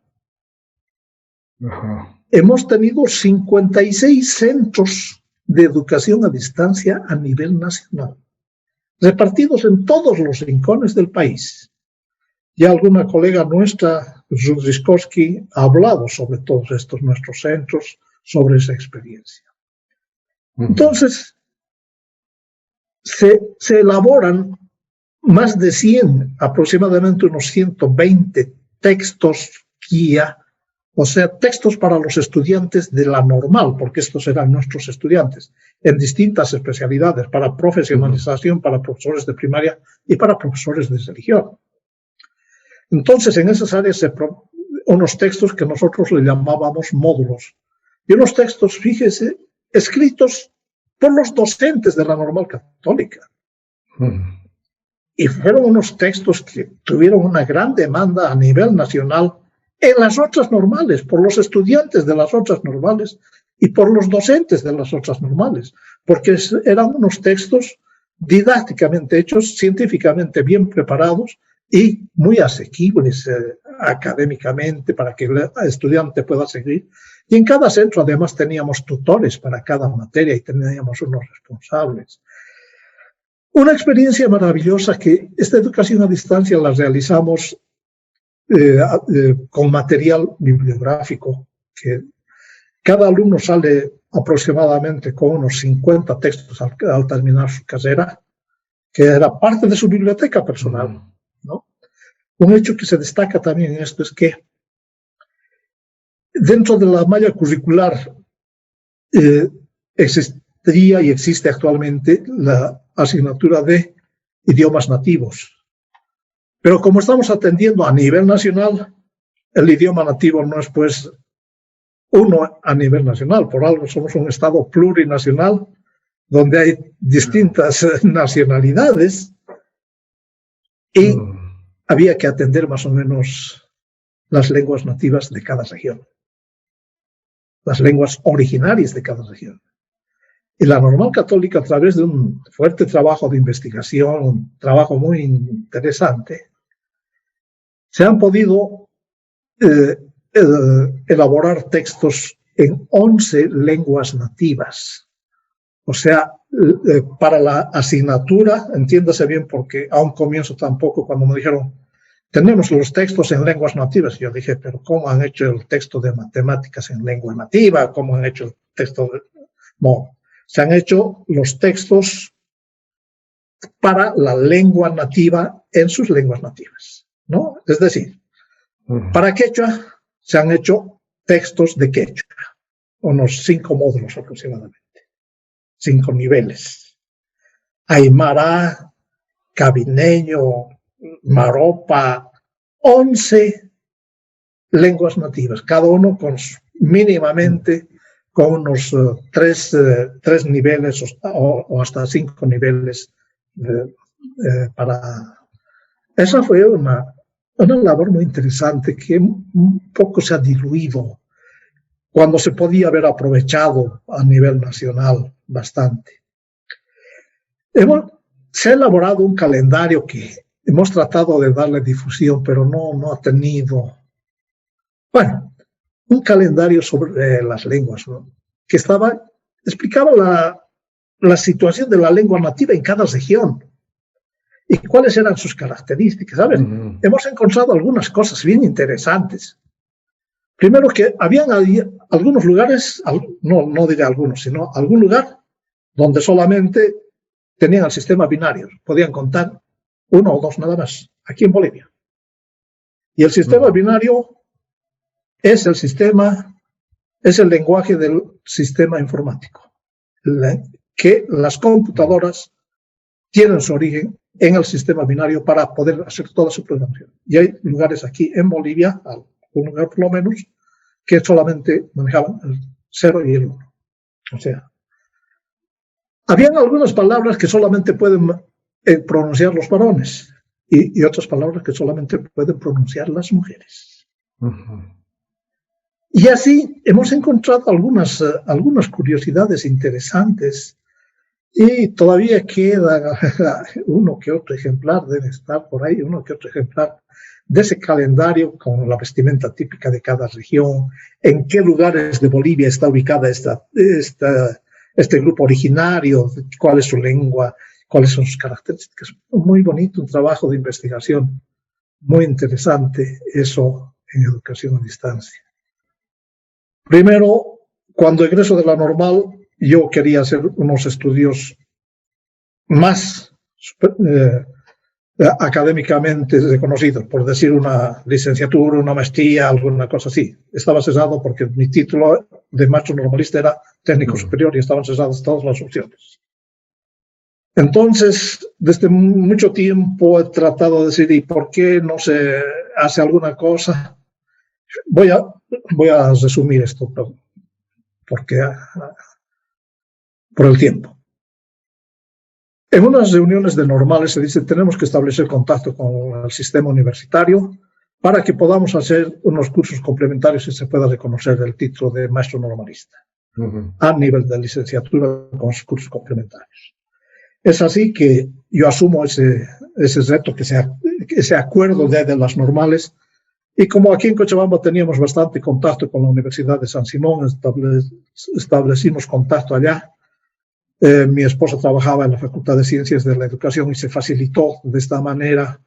Hemos tenido 56 centros de educación a distancia a nivel nacional, repartidos en todos los rincones del país. Ya alguna colega nuestra, Ruth Ryszkowski, ha hablado sobre todos estos nuestros centros, sobre esa experiencia. Entonces, se elaboran más de 100, aproximadamente unos 120 textos guía, o sea, textos para los estudiantes de la normal, porque estos eran nuestros estudiantes, en distintas especialidades, para profesionalización, para profesores de primaria y para profesores de religión. Entonces, en esas áreas, unos textos que nosotros le llamábamos módulos, y unos textos, fíjese, escritos por los docentes de la normal católica. Y fueron unos textos que tuvieron una gran demanda a nivel nacional en las otras normales, por los estudiantes de las otras normales y por los docentes de las otras normales, porque eran unos textos didácticamente hechos, científicamente bien preparados y muy asequibles académicamente para que el estudiante pueda seguir. Y en cada centro además teníamos tutores para cada materia y teníamos unos responsables. Una experiencia maravillosa que esta educación a distancia la realizamos con material bibliográfico que Cada alumno sale aproximadamente con unos 50 textos al terminar su carrera, que era parte de su biblioteca personal, ¿no? Un hecho que se destaca también en esto es que dentro de la malla curricular existía y existe actualmente la asignatura de idiomas nativos. Pero como estamos atendiendo a nivel nacional, el idioma nativo no es pues uno a nivel nacional, por algo somos un estado plurinacional donde hay distintas nacionalidades y había que atender más o menos las lenguas nativas de cada región, las lenguas originarias de cada región. Y la Normal Católica, a través de un fuerte trabajo de investigación, un trabajo muy interesante, se han podido elaborar textos en 11 lenguas nativas. O sea, para la asignatura, entiéndase bien, porque a un comienzo tampoco, cuando me dijeron, tenemos los textos en lenguas nativas, yo dije, pero ¿cómo han hecho el texto de matemáticas en lengua nativa? ¿Cómo han hecho el texto de...? No, se han hecho los textos para la lengua nativa en sus lenguas nativas, ¿no? Es decir, para quechua se han hecho textos de quechua, unos 5 módulos aproximadamente, 5 niveles. Aymara, cabineño, maropa, 11 lenguas nativas, cada uno con mínimamente con unos 3 niveles o hasta 5 niveles para... Esa fue una labor muy interesante que un poco se ha diluido cuando se podía haber aprovechado a nivel nacional bastante. Se ha elaborado un calendario que hemos tratado de darle difusión, pero no ha tenido... Bueno, un calendario sobre las lenguas, ¿no? Que explicaba la situación de la lengua nativa en cada región y cuáles eran sus características, ¿sabes? Hemos encontrado algunas cosas bien interesantes. Primero que habían algunos lugares, no diré algunos, sino algún lugar donde solamente tenían el sistema binario, podían contar 1 o 2 nada más, aquí en Bolivia. Y el sistema binario es el lenguaje del sistema informático, que las computadoras tienen su origen en el sistema binario para poder hacer toda su programación. Y hay lugares aquí en Bolivia, un lugar por lo menos, que solamente manejaban el 0 y el 1. O sea, habían algunas palabras que solamente pueden pronunciar los varones y otras palabras que solamente pueden pronunciar las mujeres. Y así hemos encontrado algunas curiosidades interesantes y todavía queda uno que otro ejemplar, debe estar por ahí, uno que otro ejemplar de ese calendario con la vestimenta típica de cada región, en qué lugares de Bolivia está ubicada este grupo originario, cuál es su lengua, cuáles son sus características. Muy bonito, un trabajo de investigación muy interesante, eso en educación a distancia. Primero, cuando egreso de la Normal, yo quería hacer unos estudios más académicamente reconocidos, por decir una licenciatura, una maestría, alguna cosa así. Estaba cesado porque mi título de maestro normalista era técnico superior y estaban cesadas todas las opciones. Entonces, desde mucho tiempo he tratado de decir, ¿y por qué no se hace alguna cosa? Voy a resumir esto, porque por el tiempo. En unas reuniones de normales se dice tenemos que establecer contacto con el sistema universitario para que podamos hacer unos cursos complementarios y se pueda reconocer el título de maestro normalista a nivel de licenciatura con los cursos complementarios. Es así que yo asumo ese reto, ese acuerdo de las normales. Y como aquí en Cochabamba teníamos bastante contacto con la Universidad de San Simón, establecimos contacto allá. Mi esposa trabajaba en la Facultad de Ciencias de la Educación y se facilitó de esta manera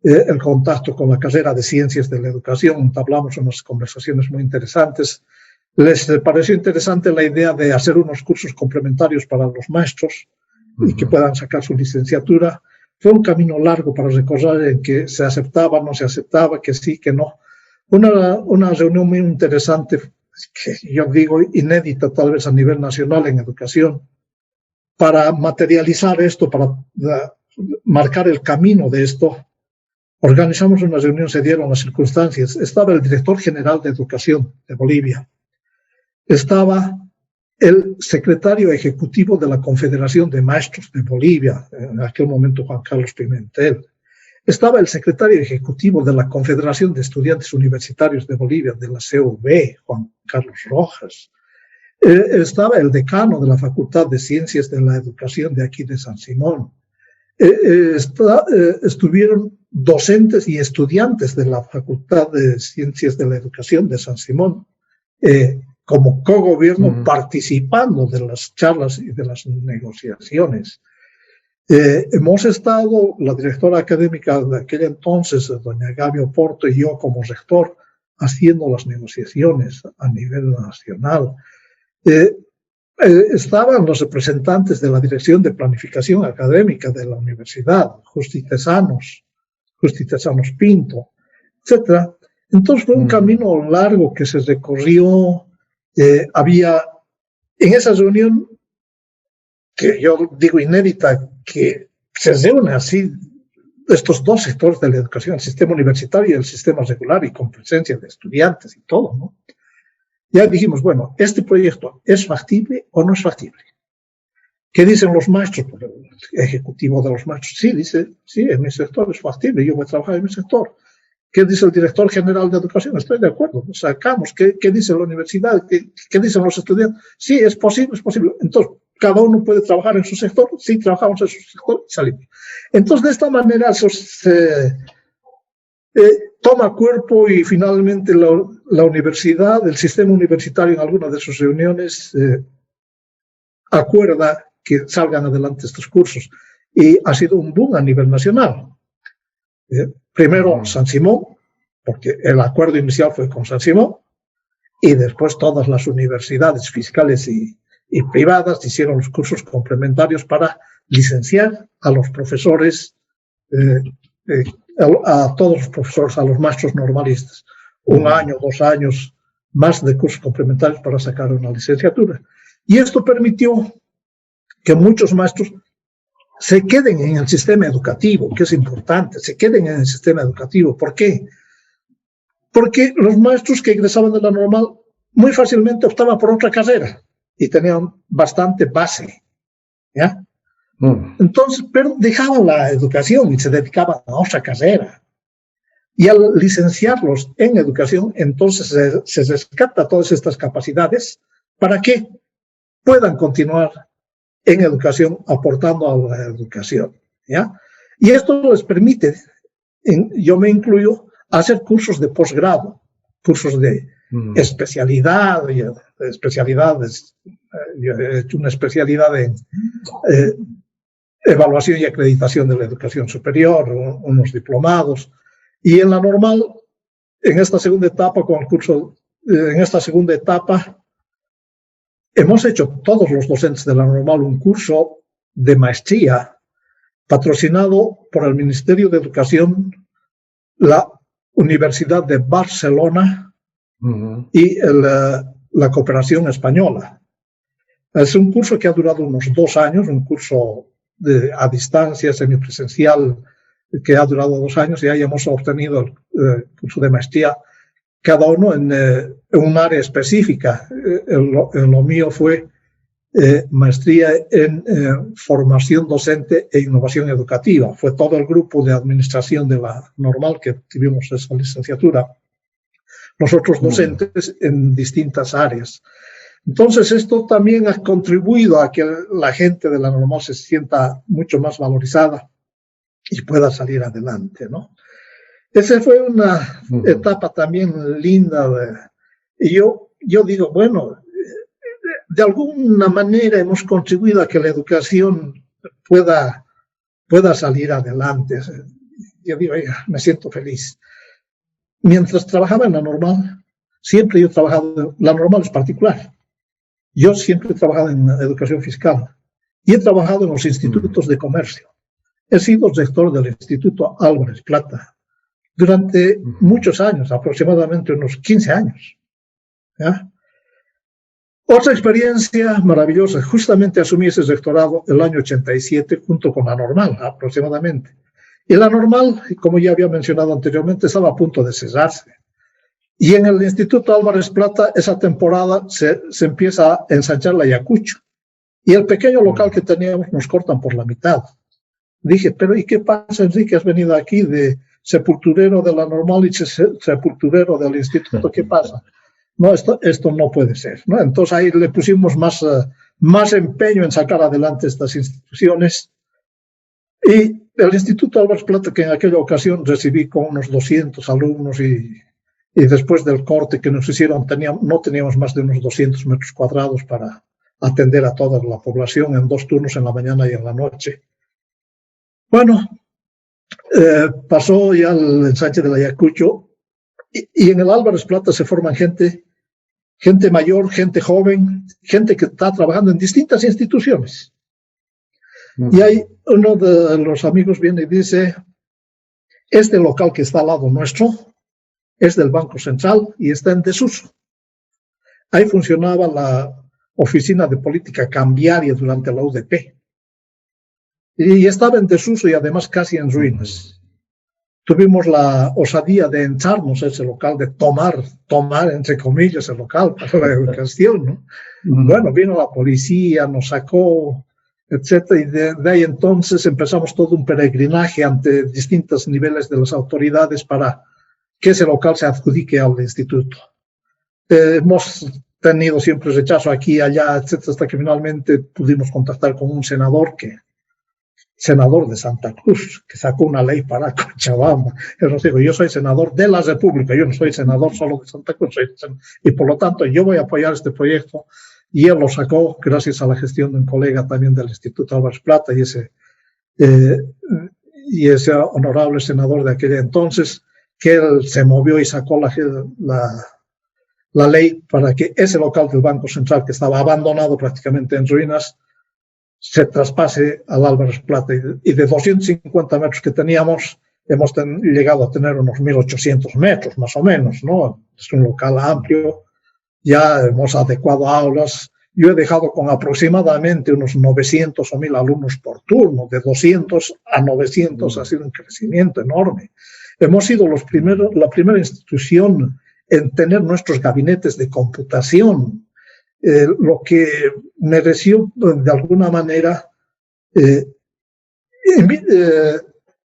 el contacto con la carrera de Ciencias de la Educación. Entablamos unas conversaciones muy interesantes. Les pareció interesante la idea de hacer unos cursos complementarios para los maestros y que puedan sacar su licenciatura. Fue un camino largo para recorrer en que se aceptaba, no se aceptaba, que sí, que no. Una reunión muy interesante, que yo digo inédita tal vez a nivel nacional en educación, para materializar esto, para marcar el camino de esto. Organizamos una reunión, se dieron las circunstancias. Estaba el director general de Educación de Bolivia. Estaba el secretario ejecutivo de la Confederación de Maestros de Bolivia, en aquel momento Juan Carlos Pimentel. Estaba el secretario ejecutivo de la Confederación de Estudiantes Universitarios de Bolivia, de la CUB, Juan Carlos Rojas. Estaba el decano de la Facultad de Ciencias de la Educación de aquí de San Simón. Estuvieron docentes y estudiantes de la Facultad de Ciencias de la Educación de San Simón, como cogobierno, participando de las charlas y de las negociaciones. Hemos estado, la directora académica de aquel entonces, doña Gaby Oporto, y yo como rector, haciendo las negociaciones a nivel nacional. Estaban los representantes de la Dirección de Planificación Académica de la Universidad, Justi Tezanos Pinto, etc. Entonces fue un camino largo que se recorrió. Había en esa reunión, que yo digo inédita, que se reúne así estos dos sectores de la educación, el sistema universitario y el sistema regular, y con presencia de estudiantes y todo, ¿no? Ya dijimos, bueno, ¿este proyecto es factible o no es factible? ¿Qué dicen los maestros? El ejecutivo de los maestros, sí, dice, sí, en mi sector es factible, yo voy a trabajar en mi sector. ¿Qué dice el director general de educación? Estoy de acuerdo, sacamos. ¿Qué dice la universidad? ¿Qué dicen los estudiantes? Sí, es posible, es posible. Entonces, cada uno puede trabajar en su sector, sí, trabajamos en su sector y salimos. Entonces, de esta manera se toma cuerpo y finalmente la universidad, el sistema universitario en algunas de sus reuniones acuerda que salgan adelante estos cursos. Y ha sido un boom a nivel nacional. Primero San Simón, porque el acuerdo inicial fue con San Simón, y después todas las universidades fiscales y privadas hicieron los cursos complementarios para licenciar a los profesores, a todos los profesores, a los maestros normalistas. Un año, 2 años más de cursos complementarios para sacar una licenciatura. Y esto permitió que muchos maestros se queden en el sistema educativo, que es importante, se queden en el sistema educativo. ¿Por qué? Porque los maestros que egresaban de la normal muy fácilmente optaban por otra carrera y tenían bastante base, ¿ya? Entonces, pero dejaban la educación y se dedicaban a otra carrera. Y al licenciarlos en educación, entonces se rescata todas estas capacidades para que puedan continuar en educación, aportando a la educación, ¿ya? Y esto les permite, yo me incluyo, hacer cursos de posgrado, cursos de especialidades. Yo he hecho una especialidad en evaluación y acreditación de la educación superior, unos diplomados, y en la normal, en esta segunda etapa, con el curso, en esta segunda etapa, hemos hecho todos los docentes de la normal un curso de maestría patrocinado por el Ministerio de Educación, la Universidad de Barcelona y la Cooperación Española. Es un curso que ha durado unos 2 años, un curso a distancia, semipresencial, que ha durado 2 años, y ahí hemos obtenido el curso de maestría, cada uno en un área específica. En lo mío fue maestría en formación docente e innovación educativa. Fue todo el grupo de administración de la normal que tuvimos esa licenciatura. Los otros docentes en distintas áreas. Entonces, esto también ha contribuido a que la gente de la normal se sienta mucho más valorizada y pueda salir adelante, ¿no? Esa fue una etapa también linda. Y yo digo, bueno, de alguna manera hemos contribuido a que la educación pueda salir adelante. Yo digo, me siento feliz. Mientras trabajaba en la normal, Siempre yo he trabajado, la normal es particular. Yo siempre he trabajado en educación fiscal y he trabajado en los institutos de comercio. He sido rector del Instituto Álvarez Plata durante muchos años, aproximadamente unos 15 años. ¿Ya? Otra experiencia maravillosa, justamente asumí ese rectorado el año 87 junto con la normal, aproximadamente. Y la normal, como ya había mencionado anteriormente, estaba a punto de cerrarse. Y en el Instituto Álvarez Plata, esa temporada se empieza a ensanchar la Ayacucho. Y el pequeño local que teníamos nos cortan por la mitad. Dije, pero ¿y qué pasa, Enrique? Has venido aquí de sepulturero de la normal y sepulturero del instituto. ¿Qué pasa? No, esto no puede ser, ¿no? Entonces ahí le pusimos más empeño en sacar adelante estas instituciones. Y el Instituto Álvarez Plata, que en aquella ocasión recibí con unos 200 alumnos y después del corte que nos hicieron, no teníamos más de unos 200 metros cuadrados para atender a toda la población en 2 turnos, en la mañana y en la noche. Bueno, pasó ya el ensanche del Ayacucho y en el Álvarez Plata se forman gente mayor, gente joven, gente que está trabajando en distintas instituciones. Y ahí uno de los amigos viene y dice, este local que está al lado nuestro es del Banco Central y está en desuso. Ahí funcionaba la oficina de política cambiaria durante la UDP. Y estaba en desuso y además casi en ruinas. Tuvimos la osadía de entrarnos a ese local, de tomar entre comillas el local para la educación, ¿no? Bueno, vino la policía, nos sacó, etcétera, y de ahí entonces empezamos todo un peregrinaje ante distintos niveles de las autoridades para que ese local se adjudique al instituto. Hemos tenido siempre rechazo aquí y allá, etcétera, hasta que finalmente pudimos contactar con un senador de Santa Cruz, que sacó una ley para Cochabamba. Él nos dijo, yo soy senador de la República, yo no soy senador solo de Santa Cruz, y por lo tanto yo voy a apoyar este proyecto, y él lo sacó gracias a la gestión de un colega también del Instituto Álvarez Plata, y ese honorable senador de aquel entonces, que él se movió y sacó la ley para que ese local del Banco Central, que estaba abandonado prácticamente en ruinas, se traspase al Álvarez Plata, y de 250 metros que teníamos, hemos llegado a tener unos 1.800 metros, más o menos, ¿no? Es un local amplio, ya hemos adecuado aulas. Yo he dejado con aproximadamente unos 900 o 1.000 alumnos por turno, de 200 a 900 ha sido un crecimiento enorme. Hemos sido la primera institución en tener nuestros gabinetes de computación, lo que mereció de alguna manera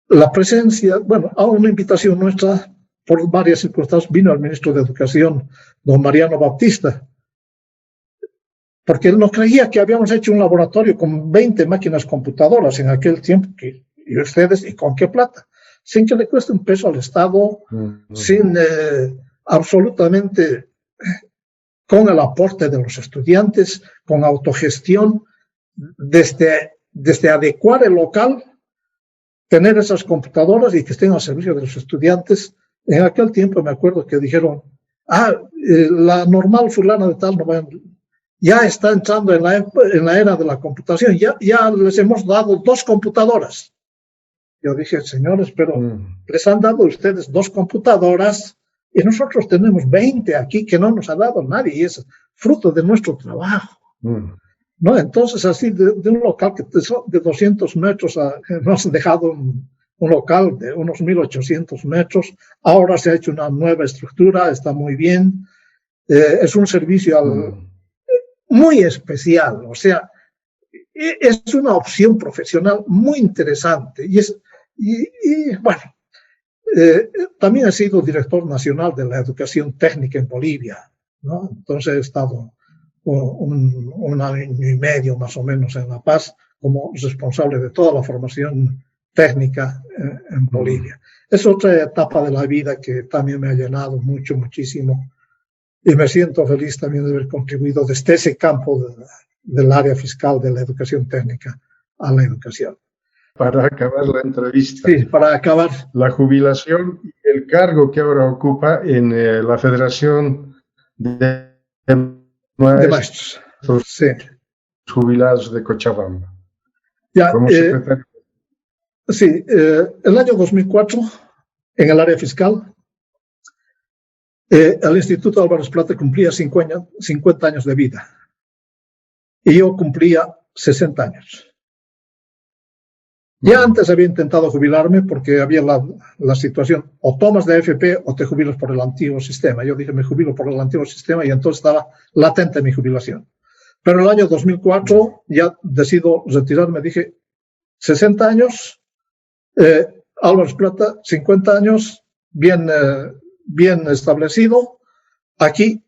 la presencia, bueno, a una invitación nuestra, por varias circunstancias, vino el ministro de Educación, don Mariano Baptista, porque él nos creía que habíamos hecho un laboratorio con 20 máquinas computadoras en aquel tiempo, y ustedes, ¿y con qué plata? Sin que le cueste un peso al Estado, sin absolutamente, con el aporte de los estudiantes, con autogestión, desde adecuar el local, tener esas computadoras y que estén al servicio de los estudiantes. En aquel tiempo me acuerdo que dijeron, la normal fulana de tal ya está entrando en la era de la computación, ya les hemos dado 2 computadoras. Yo dije, señores, pero les han dado ustedes 2 computadoras y nosotros tenemos 20 aquí que no nos ha dado nadie, y es fruto de nuestro trabajo. ¿No? Entonces, así de un local de 200 metros, nos han dejado un local de unos 1.800 metros. Ahora se ha hecho una nueva estructura, está muy bien. Es un servicio muy especial, o sea, es una opción profesional muy interesante. Y bueno, también he sido director nacional de la educación técnica en Bolivia, ¿no? Entonces he estado un año y medio más o menos en La Paz como responsable de toda la formación técnica en Bolivia. Es otra etapa de la vida que también me ha llenado muchísimo, y me siento feliz también de haber contribuido desde ese campo del área fiscal de la educación técnica a la educación. Para acabar la entrevista. Sí, para acabar. La jubilación y el cargo que ahora ocupa en la Federación de de maestros. Sí. Jubilados de Cochabamba. Ya, Como secretario. sí, el año 2004, en el área fiscal, el Instituto Álvaro Esplata cumplía 50 años de vida y yo cumplía 60 años. Ya antes había intentado jubilarme porque había la situación, o tomas de AFP o te jubilas por el antiguo sistema. Yo dije, me jubilo por el antiguo sistema y entonces estaba latente mi jubilación. Pero en el año 2004 ya decido retirarme, dije, 60 años, Álvaro Esplata, 50 años, bien establecido, aquí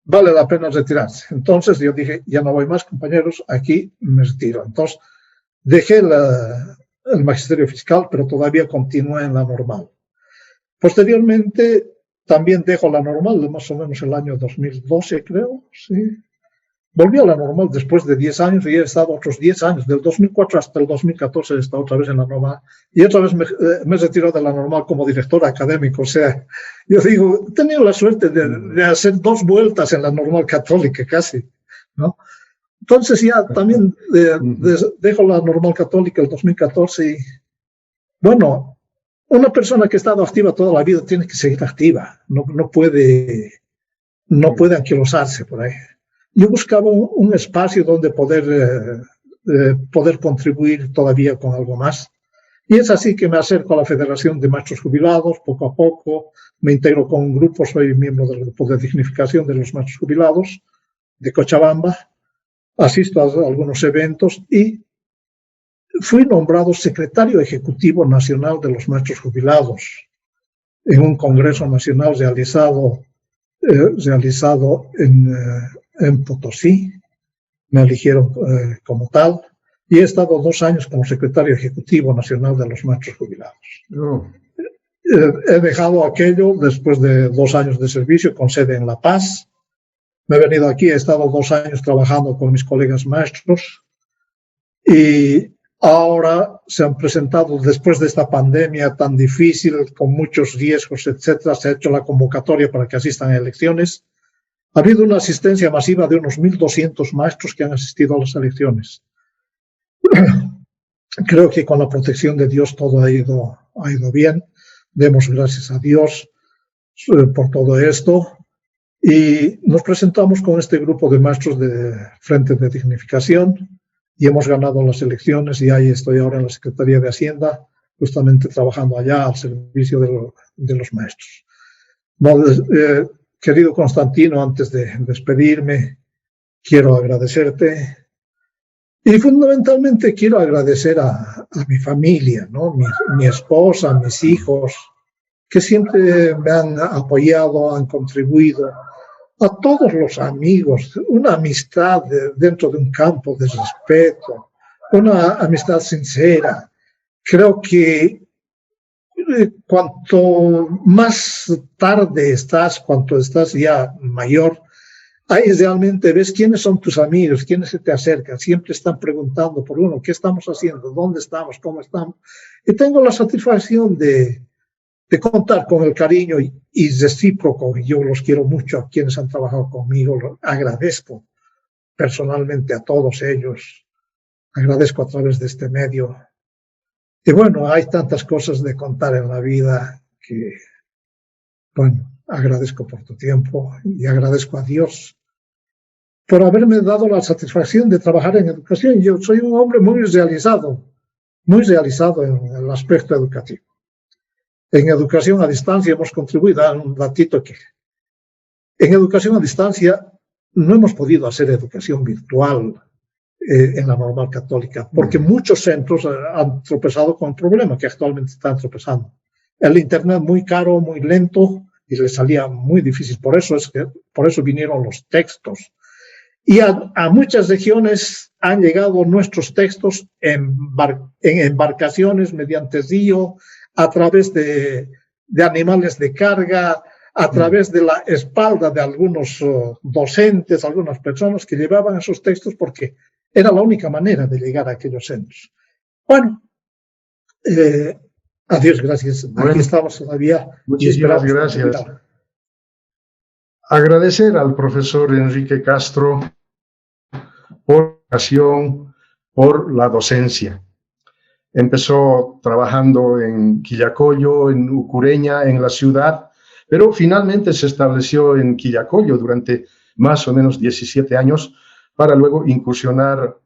vale la pena retirarse. Entonces yo dije, ya no voy más, compañeros, aquí me retiro. Entonces dejé el magisterio fiscal, pero todavía continué en la normal. Posteriormente también dejo la normal, más o menos el año 2012, creo, sí. Volví a la normal después de 10 años y he estado otros 10 años, del 2004 hasta el 2014 he estado otra vez en la normal y otra vez me retiró de la normal como director académico. O sea, yo digo, he tenido la suerte de hacer 2 vueltas en la normal católica casi, ¿no? Entonces ya también dejo la normal católica el 2014 y, bueno, una persona que ha estado activa toda la vida tiene que seguir activa, no puede anquilosarse por ahí. Yo buscaba un espacio donde poder contribuir todavía con algo más. Y es así que me acerco a la Federación de Maestros Jubilados, poco a poco, me integro con un grupo, soy miembro del grupo de dignificación de los maestros jubilados de Cochabamba, asisto a algunos eventos y fui nombrado secretario ejecutivo nacional de los maestros jubilados en un congreso nacional realizado en Potosí. Me eligieron como tal y he estado 2 años como secretario ejecutivo nacional de los maestros jubilados. He dejado aquello después de 2 años de servicio con sede en La Paz. Me he venido aquí, he estado 2 años trabajando con mis colegas maestros y ahora se han presentado, después de esta pandemia tan difícil, con muchos riesgos, etcétera, se ha hecho la convocatoria para que asistan a elecciones. Ha habido una asistencia masiva de unos 1.200 maestros que han asistido a las elecciones. Creo que con la protección de Dios todo ha ido bien. Demos gracias a Dios por todo esto. Y nos presentamos con este grupo de maestros de Frente de Dignificación y hemos ganado las elecciones y ahí estoy ahora en la Secretaría de Hacienda, justamente trabajando allá al servicio de los maestros. Querido Constantino, antes de despedirme, quiero agradecerte y fundamentalmente quiero agradecer a mi familia, ¿no? Mi esposa, mis hijos, que siempre me han apoyado, han contribuido, a todos los amigos, una amistad dentro de un campo de respeto, una amistad sincera. Creo que cuanto más tarde estás, cuanto estás ya mayor, ahí realmente ves quiénes son tus amigos, quiénes se te acercan, siempre están preguntando por uno, ¿qué estamos haciendo? ¿Dónde estamos? ¿Cómo estamos? Y tengo la satisfacción de contar con el cariño y recíproco. Yo los quiero mucho a quienes han trabajado conmigo, los agradezco personalmente a todos ellos, agradezco a través de este medio. Y bueno, hay tantas cosas de contar en la vida que, bueno, agradezco por tu tiempo y agradezco a Dios por haberme dado la satisfacción de trabajar en educación. Yo soy un hombre muy realizado en el aspecto educativo. En educación a distancia hemos contribuido, a un ratito que en educación a distancia no hemos podido hacer educación virtual en la normal católica, porque muchos centros han tropezado con el problema que actualmente están tropezando. El internet muy caro, muy lento y les salía muy difícil. Por eso vinieron los textos. Y a muchas regiones han llegado nuestros textos en embarcaciones mediante río, a través de animales de carga, a través de la espalda de algunos docentes, algunas personas que llevaban esos textos porque era la única manera de llegar a aquellos centros. Bueno, adiós, gracias. Bueno, aquí estamos todavía. Muchísimas gracias. Agradecer al profesor Enrique Castro por la pasión por la docencia. Empezó trabajando en Quillacollo, en Ucureña, en la ciudad, pero finalmente se estableció en Quillacollo durante más o menos 17 años para luego incursionar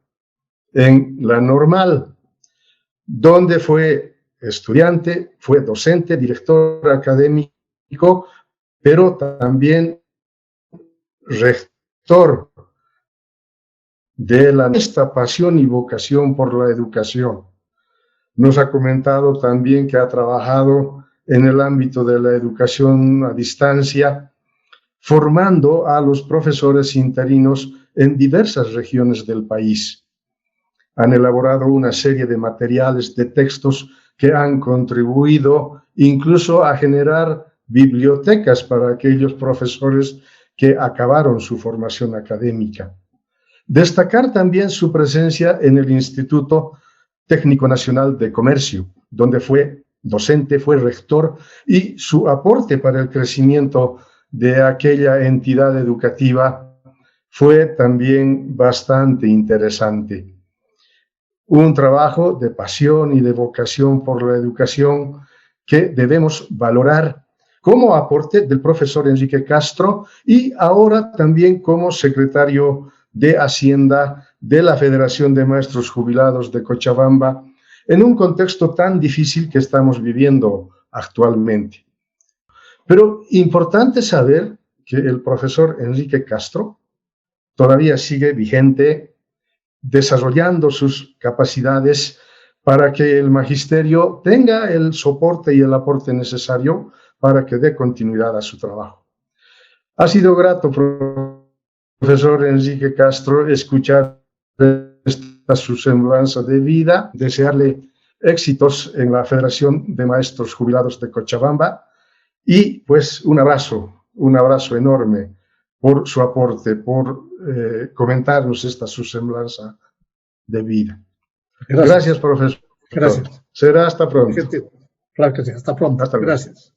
en la Normal, donde fue estudiante, fue docente, director académico, pero también rector de esta pasión y vocación por la educación. Nos ha comentado también que ha trabajado en el ámbito de la educación a distancia, formando a los profesores interinos en diversas regiones del país. Han elaborado una serie de materiales, de textos que han contribuido incluso a generar bibliotecas para aquellos profesores que acabaron su formación académica. Destacar también su presencia en el Instituto Técnico Nacional de Comercio, donde fue docente, fue rector, y su aporte para el crecimiento de aquella entidad educativa fue también bastante interesante. Un trabajo de pasión y de vocación por la educación que debemos valorar como aporte del profesor Enrique Castro y ahora también como secretario de Hacienda de la Federación de Maestros Jubilados de Cochabamba, en un contexto tan difícil que estamos viviendo actualmente. Pero importante saber que el profesor Enrique Castro todavía sigue vigente, desarrollando sus capacidades para que el magisterio tenga el soporte y el aporte necesario para que dé continuidad a su trabajo. Ha sido grato, profesor Enrique Castro, escuchar su semblanza de vida, desearle éxitos en la Federación de Maestros Jubilados de Cochabamba y pues un abrazo enorme por su aporte, por comentarnos esta su semblanza de vida. Gracias, profesor. Gracias. Será hasta pronto. Claro que sí, hasta pronto. Hasta luego. Gracias.